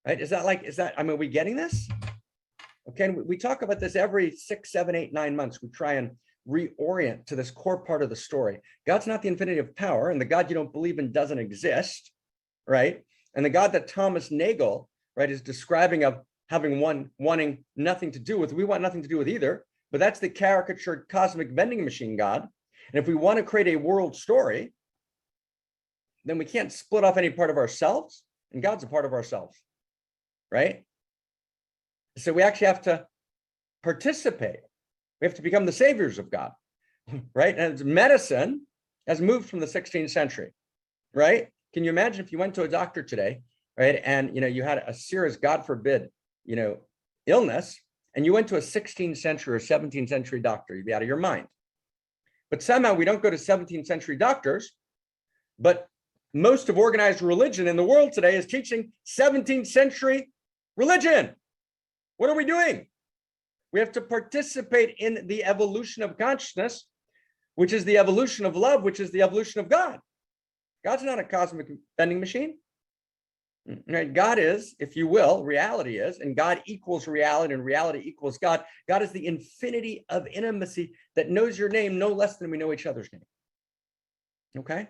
right? Is that, I mean, are we getting this? Okay, and we talk about this every 6, 7, 8, 9 months. We try and reorient to this core part of the story. God's not the infinity of power, and the God you don't believe in doesn't exist, right? And the God that Thomas Nagel, right, is describing of having wanting nothing to do with, we want nothing to do with either, but that's the caricatured cosmic vending machine God. And if we want to create a world story, then we can't split off any part of ourselves, and God's a part of ourselves, right? So we actually have to participate. We have to become the saviors of God, right? And medicine has moved from the 16th century, right? Can you imagine if you went to a doctor today, right? And, you had a serious, God forbid, illness, and you went to a 16th century or 17th century doctor, you'd be out of your mind. But somehow we don't go to 17th century doctors, but most of organized religion in the world today is teaching 17th century religion. What are we doing? We have to participate in the evolution of consciousness, which is the evolution of love, which is the evolution of God. God's not a cosmic vending machine. Right? God is, if you will, reality is, and God equals reality, and reality equals God. God is the infinity of intimacy that knows your name no less than we know each other's name. Okay?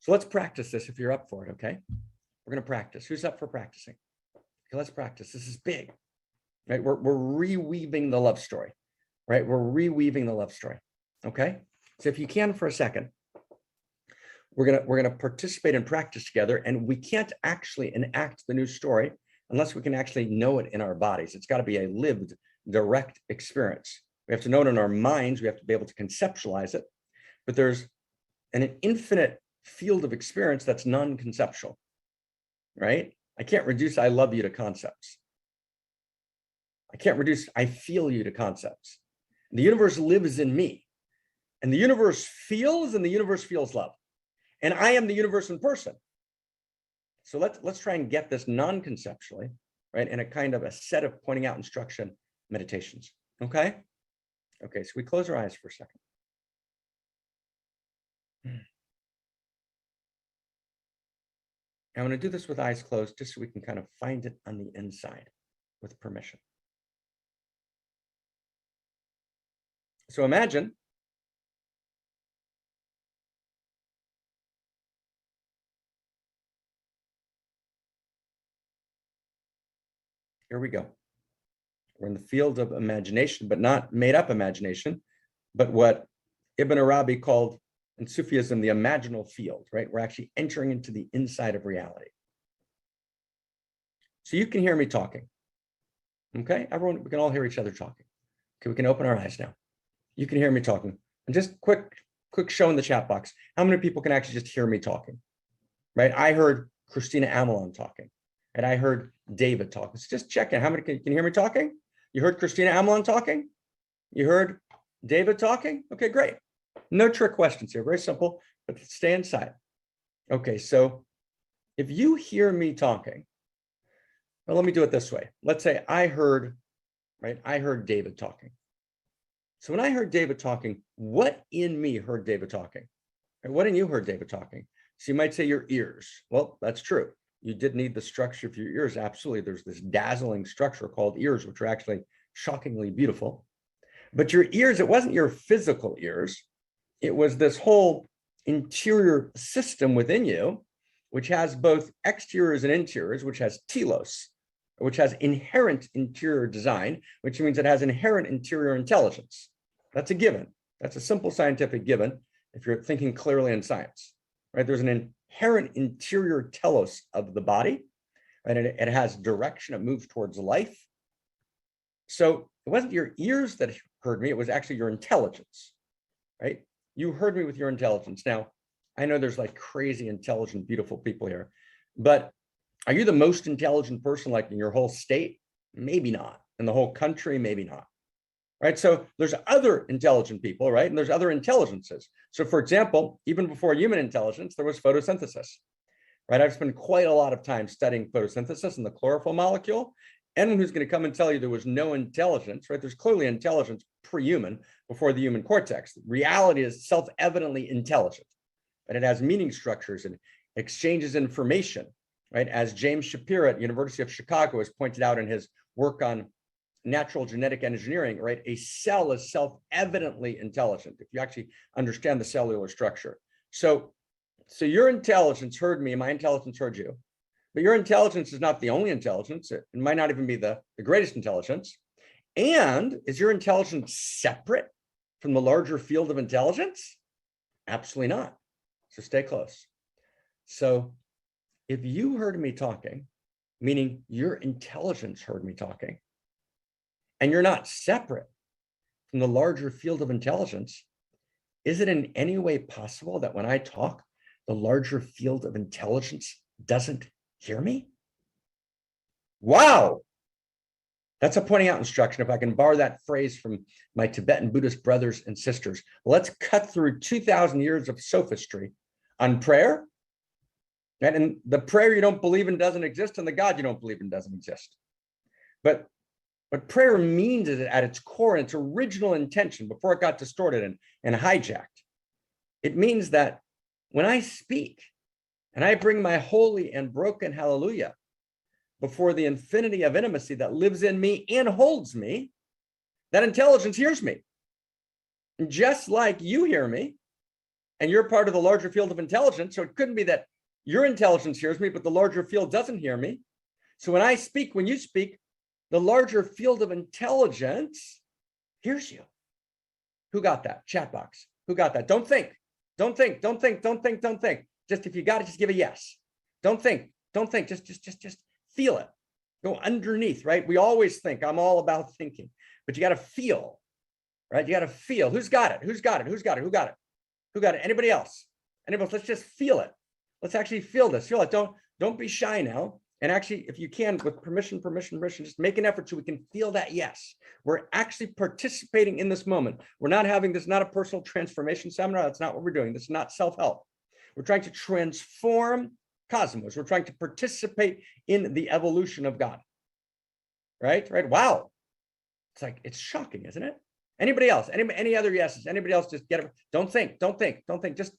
So let's practice this if you're up for it, okay? We're going to practice. Who's up for practicing? Okay, let's practice. This is big. Right? We're reweaving the love story, right? We're reweaving the love story. Okay. So if you can for a second, we're gonna participate and practice together, and we can't actually enact the new story unless we can actually know it in our bodies. It's got to be a lived, direct experience. We have to know it in our minds. We have to be able to conceptualize it, but there's an infinite field of experience that's non-conceptual, right? I can't reduce I love you to concepts. I can't reduce I feel you to concepts. The universe lives in me, and the universe feels, and the universe feels love. And I am the universe in person. So let's try and get this non-conceptually, right? In a kind of a set of pointing out instruction meditations. Okay? Okay, so we close our eyes for a second. I want to do this with eyes closed just so we can kind of find it on the inside with permission. So imagine here we go. We're in the field of imagination, but not made up imagination, but what Ibn Arabi called in Sufism, the imaginal field, right? We're actually entering into the inside of reality. So you can hear me talking. Okay, everyone, we can all hear each other talking. Okay, we can open our eyes now. You can hear me talking. And just quick show in the chat box. How many people can actually just hear me talking? Right? I heard Christina Amelon talking, and I heard David talking. So just check in. How many can you hear me talking? You heard Christina Amelon talking? You heard David talking? Okay, great. No trick questions here. Very simple, but stay inside. Okay, so if you hear me talking, well, let me do it this way. Let's say I heard David talking. So when I heard David talking, what in me heard David talking? And what in you heard David talking? So you might say your ears. Well, that's true. You did need the structure of your ears. Absolutely. There's this dazzling structure called ears, which are actually shockingly beautiful. But your ears, it wasn't your physical ears. It was this whole interior system within you, which has both exteriors and interiors, which has telos, which has inherent interior design, which means it has inherent interior intelligence. That's a given. That's a simple scientific given if you're thinking clearly in science, right? There's an inherent interior telos of the body, and it has direction. It moves towards life. So it wasn't your ears that heard me. It was actually your intelligence, right? You heard me with your intelligence. Now, I know there's like crazy intelligent, beautiful people here, but are you the most intelligent person like in your whole state? Maybe not. In the whole country, maybe not. Right? So there's other intelligent people, right? And there's other intelligences. So for example, even before human intelligence, there was photosynthesis, right? I've spent quite a lot of time studying photosynthesis and the chlorophyll molecule. Anyone who's going to come and tell you there was no intelligence, right? There's clearly intelligence pre-human before the human cortex. Reality is self-evidently intelligent, and it has meaning structures and exchanges information, right? As James Shapiro at University of Chicago has pointed out in his work on natural genetic engineering, right? A cell is self-evidently intelligent if you actually understand the cellular structure. So your intelligence heard me, my intelligence heard you, but your intelligence is not the only intelligence. It might not even be the greatest intelligence. And is your intelligence separate from the larger field of intelligence? Absolutely not. So stay close. So if you heard me talking, meaning your intelligence heard me talking, and you're not separate from the larger field of intelligence, is it in any way possible that when I talk, the larger field of intelligence doesn't hear me? Wow. That's a pointing out instruction. If I can borrow that phrase from my Tibetan Buddhist brothers and sisters, let's cut through 2,000 years of sophistry on prayer. And the prayer you don't believe in doesn't exist, and the God you don't believe in doesn't exist. But what prayer means is at its core, its original intention, before it got distorted and hijacked, it means that when I speak and I bring my holy and broken hallelujah before the infinity of intimacy that lives in me and holds me, that intelligence hears me. And just like you hear me, and you're part of the larger field of intelligence, so it couldn't be that your intelligence hears me, but the larger field doesn't hear me. So when I speak, when you speak, the larger field of intelligence hears you. Who got that? Chat box. Who got that? Don't think. Don't think. Don't think. Don't think. Don't think. Just if you got it, just give a yes. Don't think. Don't think. Just feel it. Go underneath, right? We always think. I'm all about thinking, but you got to feel, right? You got to feel. Who's got it? Who's got it? Who's got it? Who got it? Who got it? Anybody else? Anybody else? Let's just feel it. Let's actually feel this. Feel it. Don't be shy now. And actually, if you can, with permission, just make an effort so we can feel that yes. We're actually participating in this moment. We're not having this, not a personal transformation seminar. That's not what we're doing. This is not self-help. We're trying to transform cosmos. We're trying to participate in the evolution of God. Right? Wow. It's like, it's shocking, isn't it? Anybody else? Any other yeses? Anybody else? Just get it. Don't think. Just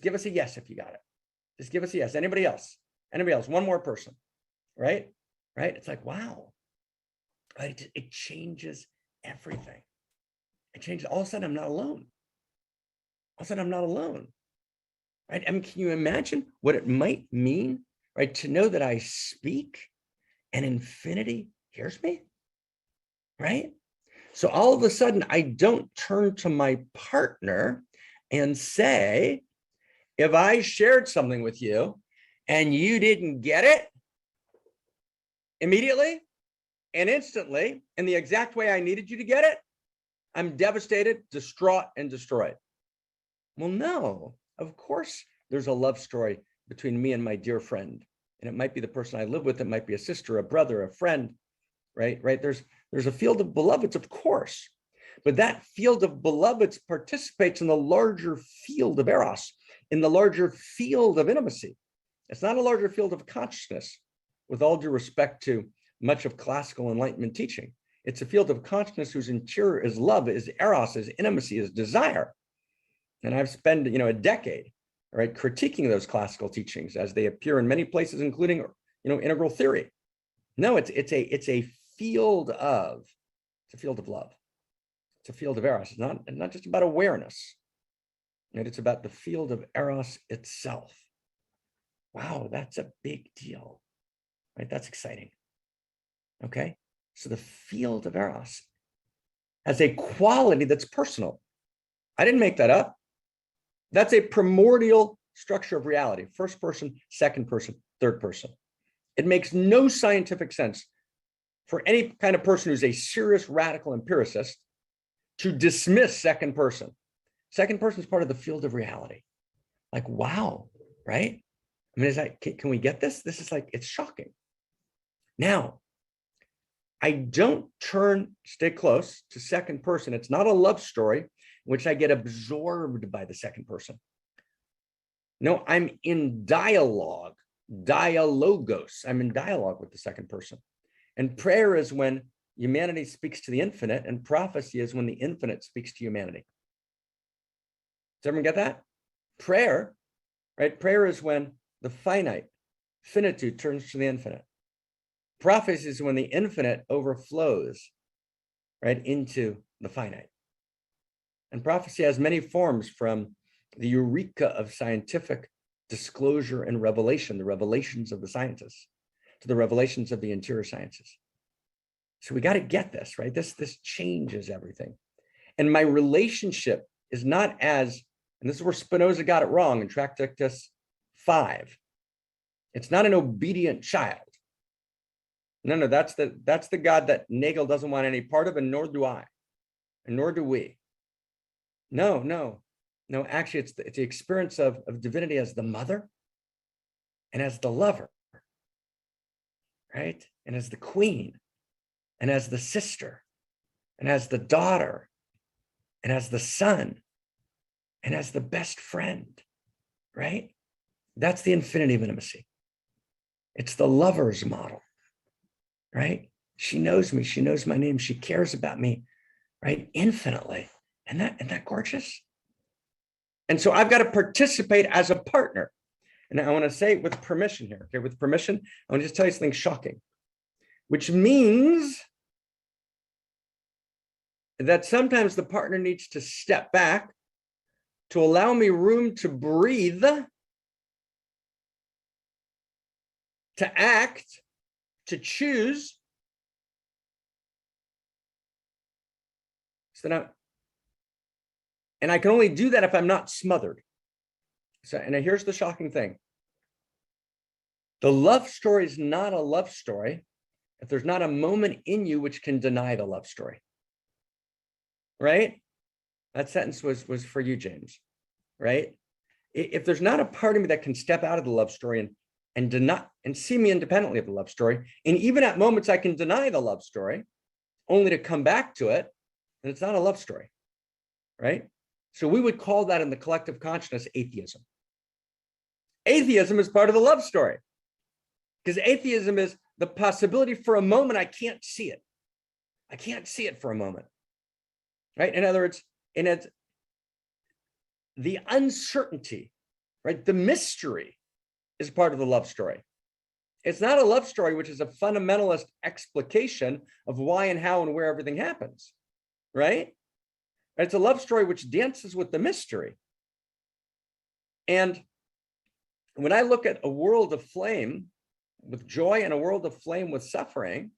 give us a yes if you got it. Just give us a yes. Anybody else? Anybody else? One more person. Right? It's like, wow. Right? It changes everything. It changes. All of a sudden, I'm not alone. Right? I mean, can you imagine what it might mean, right? To know that I speak and infinity hears me, right? So all of a sudden, I don't turn to my partner and say, if I shared something with you and you didn't get it immediately and instantly in the exact way I needed you to get it, I'm devastated, distraught, and destroyed. Well, no, of course, there's a love story between me and my dear friend. And it might be the person I live with. It might be a sister, a brother, a friend, right? There's a field of beloveds, of course. But that field of beloveds participates in the larger field of eros, in the larger field of intimacy. It's not a larger field of consciousness, with all due respect to much of classical Enlightenment teaching. It's a field of consciousness whose interior is love, is eros, is intimacy, is desire. And I've spent, a decade, right, critiquing those classical teachings as they appear in many places, including, integral theory. No, it's a field of love. It's a field of eros. It's not just about awareness. Right? It's about the field of eros itself. Wow, that's a big deal, right? That's exciting. Okay, so the field of eros has a quality that's personal. I didn't make that up. That's a primordial structure of reality. First person, second person, third person. It makes no scientific sense for any kind of person who's a serious radical empiricist to dismiss second person. Second person is part of the field of reality. Like, wow, right? I mean, can we get this? This is like, it's shocking. Now, I don't stay close to second person. It's not a love story in which I get absorbed by the second person. No, I'm in dialogue, dialogos. I'm in dialogue with the second person. And prayer is when humanity speaks to the infinite, and prophecy is when the infinite speaks to humanity. Does everyone get that? Prayer, right? Prayer is when the finite, finitude turns to the infinite. Prophecy is when the infinite overflows, right, into the finite. And prophecy has many forms, from the eureka of scientific disclosure and revelation, the revelations of the scientists, to the revelations of the interior sciences. So we got to get this, right? This changes everything. And my relationship is not as, and this is where Spinoza got it wrong in Tractatus 5. It's not an obedient child. No, that's the God that Nagel doesn't want any part of, and nor do I, and nor do we. No, actually, it's the experience of divinity as the mother and as the lover, right? And as the queen, and as the sister, and as the daughter, and as the son, and as the best friend, right? That's the infinity of intimacy. It's the lover's model, right? She knows me, she knows my name, she cares about me, right? Infinitely. Isn't that gorgeous? And so I've got to participate as a partner. And I want to say with permission here, okay? With permission, I want to just tell you something shocking, which means that sometimes the partner needs to step back to allow me room to breathe, to act, to choose. So now, and I can only do that if I'm not smothered. So, and here's the shocking thing. The love story is not a love story if there's not a moment in you which can deny the love story. Right? That sentence was for you, James. Right? If there's not a part of me that can step out of the love story and deny and see me independently of the love story, and even at moments I can deny the love story, only to come back to it, then it's not a love story. Right? So we would call that in the collective consciousness atheism. Atheism is part of the love story, because atheism is the possibility for a moment I can't see it. I can't see it for a moment. Right? In other words, it's the uncertainty, right? The mystery is part of the love story. It's not a love story, which is a fundamentalist explication of why and how and where everything happens, right? It's a love story which dances with the mystery. And when I look at a world of flame with joy and a world of flame with suffering,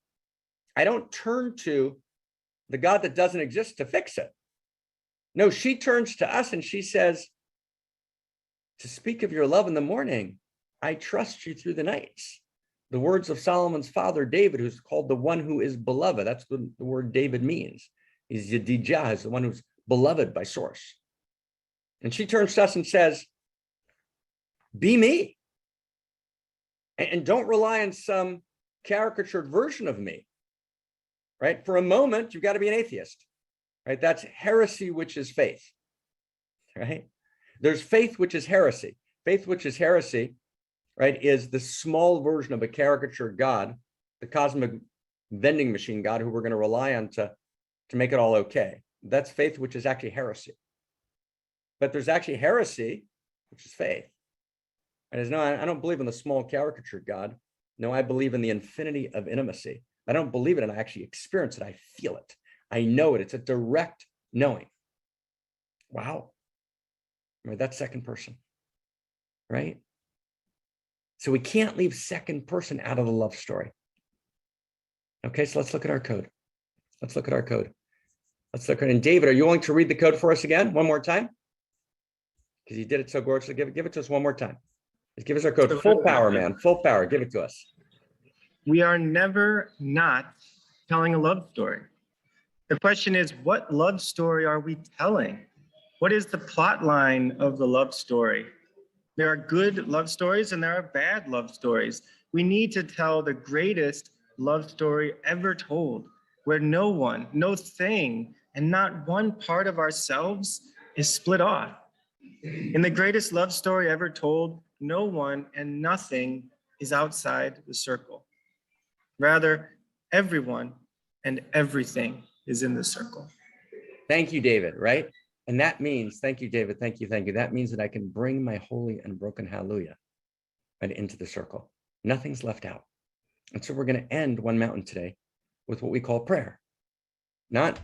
I don't turn to the God that doesn't exist to fix it. No, she turns to us and she says, to speak of your love in the morning, I trust you through the nights. The words of Solomon's father, David, who's called the one who is beloved. That's what the word David means. He's Yedidjah, is the one who's beloved by source. And she turns to us and says, be me. And don't rely on some caricatured version of me, right? For a moment, you've got to be an atheist, right? That's heresy, which is faith, right? There's faith, which is heresy. Faith, which is heresy, right, is the small version of a caricatured God, the cosmic vending machine God who we're going to rely on to make it all okay. That's faith, which is actually heresy. But there's actually heresy, which is faith. And no, I don't believe in the small caricatured God. No, I believe in the infinity of intimacy. I don't believe it, and I actually experience it. I feel it. I know it. It's a direct knowing. Wow. I mean, that's second person, right? So we can't leave second person out of the love story. Okay, so let's look at our code. Let's look at our code. Let's look at it. And David, are you willing to read the code for us again, one more time? Because you did it so gorgeously. Give it to us one more time. Just give us our code. Full power, man. Full power. Give it to us. We are never not telling a love story. The question is, what love story are we telling? What is the plot line of the love story? There are good love stories and there are bad love stories. We need to tell the greatest love story ever told, where no one, no thing, and not one part of ourselves is split off. In the greatest love story ever told, no one and nothing is outside the circle. Rather, everyone and everything is in the circle. Thank you, David, right? And that means, thank you, David, thank you, thank you. That means that I can bring my holy and broken hallelujah right into the circle. Nothing's left out. And so we're going to end One Mountain today with what we call prayer. Not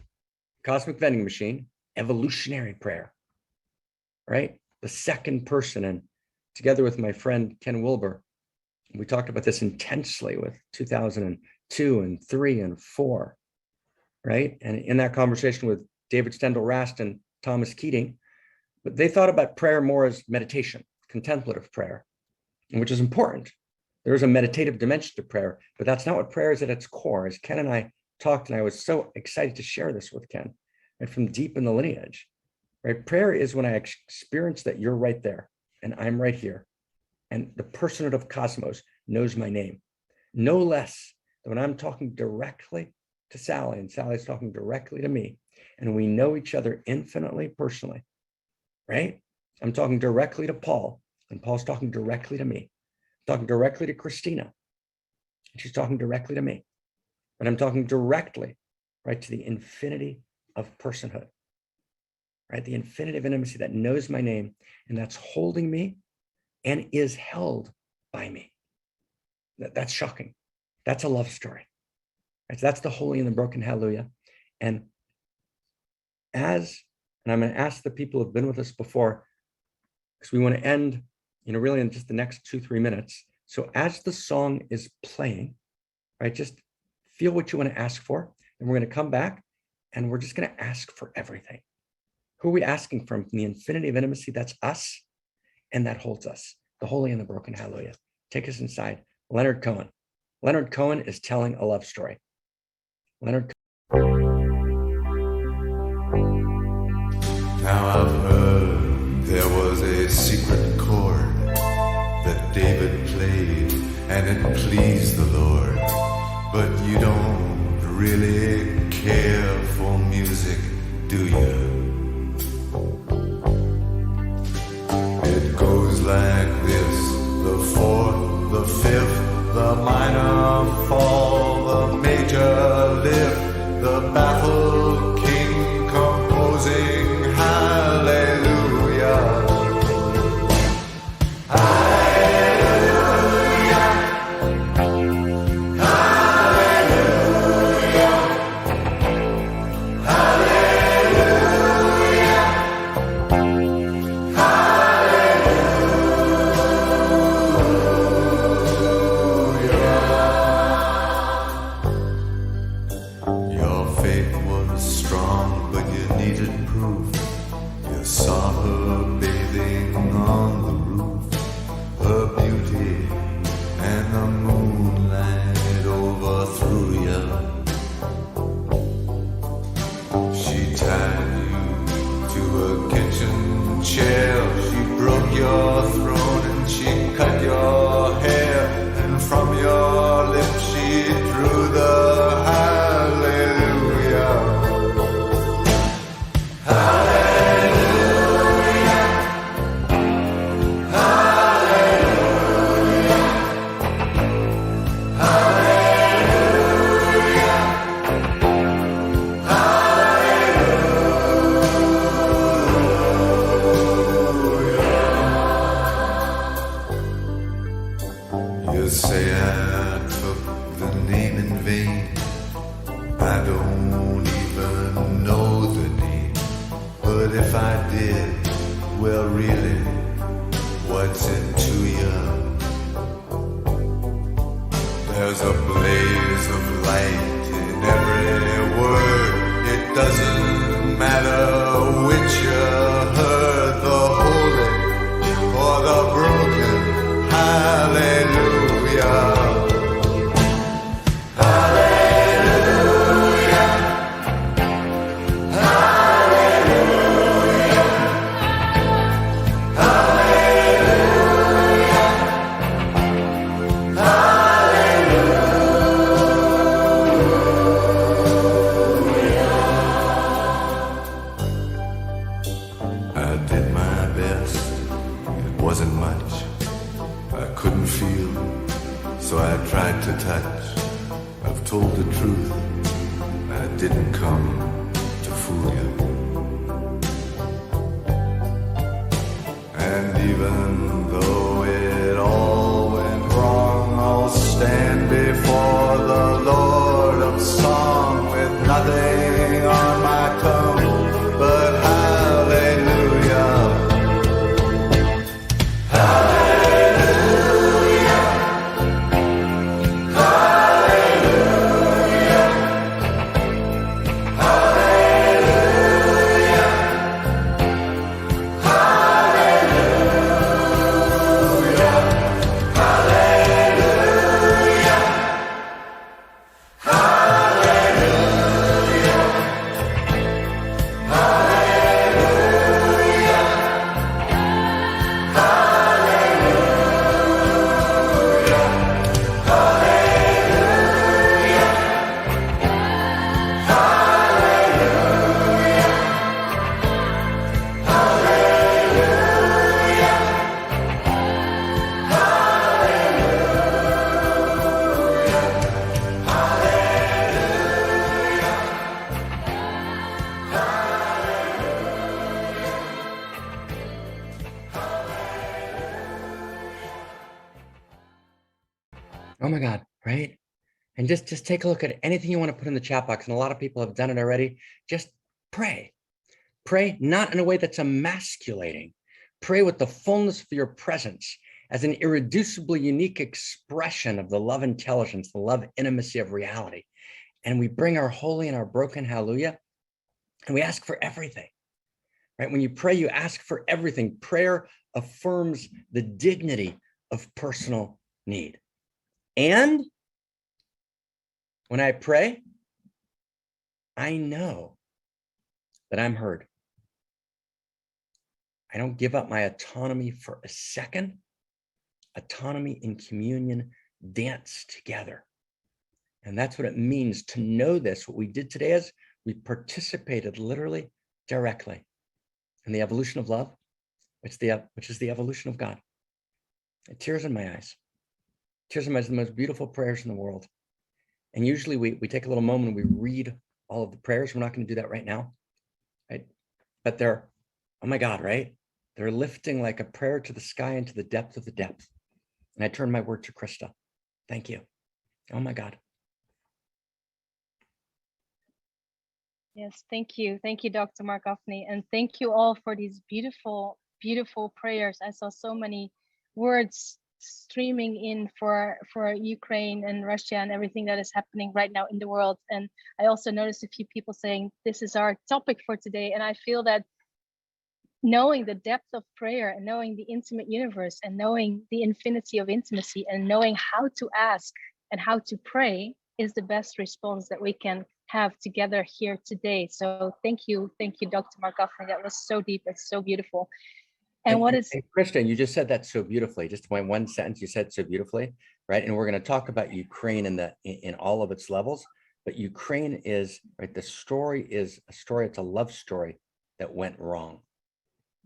cosmic vending machine, evolutionary prayer, right? The second person. And together with my friend Ken Wilber, we talked about this intensely with 2002 and 3 and 4, right? And in that conversation with David Stendhal Rast and Thomas Keating, but they thought about prayer more as meditation, contemplative prayer, which is important. There is a meditative dimension to prayer, but that's not what prayer is at its core. As Ken and I talked, and I was so excited to share this with Ken, and from deep in the lineage, right? Prayer is when I experience that you're right there and I'm right here, and the personhood of cosmos knows my name, no less than when I'm talking directly to Sally and Sally's talking directly to me, and we know each other infinitely personally, right? I'm talking directly to Paul, and Paul's talking directly to me. I'm talking directly to Christina, and she's talking directly to me. And I'm talking directly, right, to the infinity of personhood, right? The infinity of intimacy that knows my name, and that's holding me and is held by me. That's shocking. That's a love story. Right? So that's the holy and the broken hallelujah. And I'm going to ask the people who've been with us before, because we want to end, really in just the next 2-3 minutes. So as the song is playing, right, just feel what you want to ask for. And we're going to come back and we're just going to ask for everything. Who are we asking from the infinity of intimacy? That's us. And that holds us, the holy and the broken hallelujah. Take us inside. Leonard Cohen. Leonard Cohen is telling a love story. Leonard. Now I've heard there was a secret chord that David played and it pleased the Lord. But you don't really care for music, do you? It goes like this: the fourth, the fifth, the minor fall, the major lift, the baffled king composing hallelujah. saw her bathing on the roof, her beauty and the moonlight overthrew you. She tied you to a kitchen chair, she broke your throat and she cut your hair, and from your lips she drew the hallelujah. You say I took the name in vain. I don't even know the name. But if I did, well really, what's it to you? There's a blaze of light in every word. It doesn't matter which you heard, the holy or the broken. Hallelujah. I did my best. It wasn't much. I couldn't feel, so I tried to touch. I've told the truth. I didn't come to fool you. And even though it all went wrong, I'll stand before the Lord of Song with nothing on my tongue but hallelujah. Oh my God, right? And just take a look at anything you want to put in the chat box. And a lot of people have done it already. Just pray. Pray not in a way that's emasculating. Pray with the fullness of your presence as an irreducibly unique expression of the love intelligence, the love intimacy of reality. And we bring our holy and our broken hallelujah, and we ask for everything, right? When you pray, you ask for everything. Prayer affirms the dignity of personal need. And when I pray, I know that I'm heard. I don't give up my autonomy for a second. Autonomy and communion dance together. And that's what it means to know this. What we did today is we participated literally directly in the evolution of love, which is the evolution of God. And tears in my eyes. Tears in my eyes are the most beautiful prayers in the world. And usually we take a little moment and we read all of the prayers. We're not going to do that right now, right? But they're, oh my God, right? They're lifting like a prayer to the sky into the depth of the depth. And I turn my word to Krista. Thank you. Oh my God. Yes, thank you. Thank you, Dr. Mark Gaffney. And thank you all for these beautiful, beautiful prayers. I saw so many words streaming in for Ukraine and Russia and everything that is happening right now in the world. And I also noticed a few people saying, this is our topic for today. And I feel that knowing the depth of prayer and knowing the intimate universe and knowing the infinity of intimacy and knowing how to ask and how to pray is the best response that we can have together here today. So thank you, Dr. Mark Gaffney. That was so deep and so beautiful. And what is— and Kristen, you just said that so beautifully. Just one sentence, you said so beautifully, right? And we're going to talk about Ukraine in all of its levels. But Ukraine is, right, the story is a story, it's a love story that went wrong,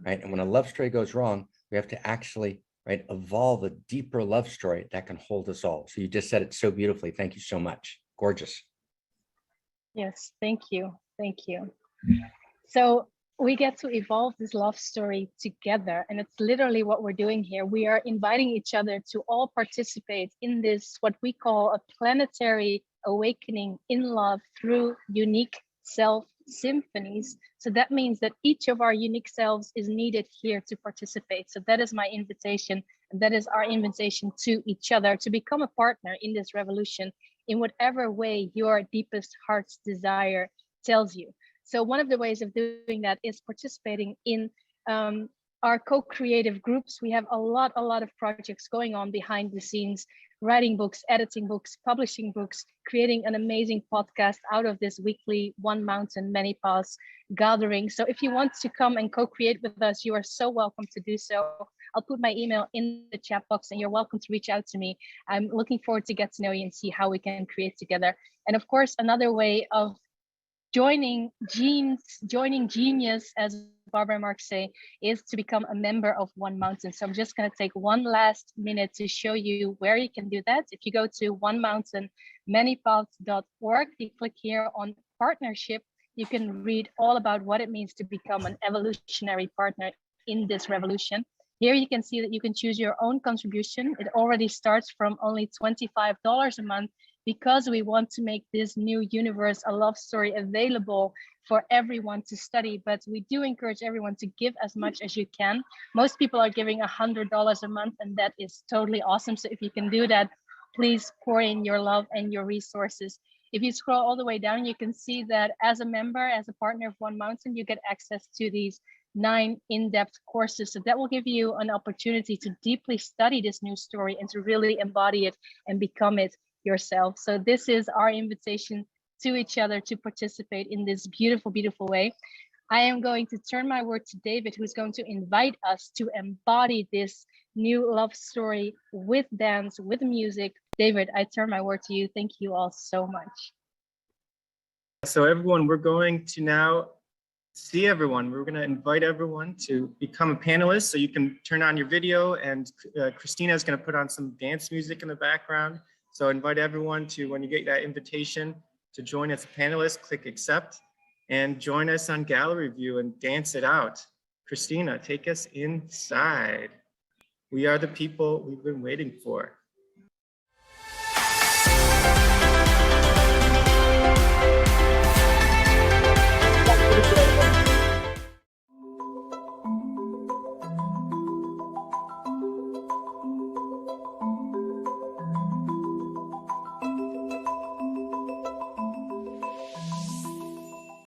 right? And when a love story goes wrong, we have to actually, right, evolve a deeper love story that can hold us all. So you just said it so beautifully. Thank you so much. Gorgeous. Yes, thank you. Thank you. So we get to evolve this love story together. And it's literally what we're doing here. We are inviting each other to all participate in this, what we call a planetary awakening in love through unique self symphonies. So that means that each of our unique selves is needed here to participate. So that is my invitation. And that is our invitation to each other to become a partner in this revolution in whatever way your deepest heart's desire tells you. So one of the ways of doing that is participating in our co-creative groups. We have a lot of projects going on behind the scenes, writing books, editing books, publishing books, creating an amazing podcast out of this weekly One Mountain, Many Paths gathering. So if you want to come and co-create with us, you are so welcome to do so. I'll put my email in the chat box and you're welcome to reach out to me. I'm looking forward to get to know you and see how we can create together. And of course, another way of joining genius, as Barbara and Mark say, is to become a member of One Mountain. So I'm just going to take one last minute to show you where you can do that. If you go to onemountainmanypaths.org, you click here on partnership, you can read all about what it means to become an evolutionary partner in this revolution. Here you can see that you can choose your own contribution. It already starts from only $25 a month, because we want to make this new universe, a love story, available for everyone to study. But we do encourage everyone to give as much as you can. Most people are giving $100 a month, and that is totally awesome. So if you can do that, please pour in your love and your resources. If you scroll all the way down, you can see that as a member, as a partner of One Mountain, you get access to these 9 in-depth courses. So that will give you an opportunity to deeply study this new story and to really embody it and become it yourself. So this is our invitation to each other to participate in this beautiful, beautiful way. I am going to turn my word to David, who's going to invite us to embody this new love story with dance, with music. David, I turn my word to you. Thank you all so much. So everyone, we're going to now see everyone. We're going to invite everyone to become a panelist. So you can turn on your video, and Christina is going to put on some dance music in the background. So invite everyone to, when you get that invitation to join as a panelist, click accept and join us on gallery view and dance it out. Christina, take us inside. We are the people we've been waiting for.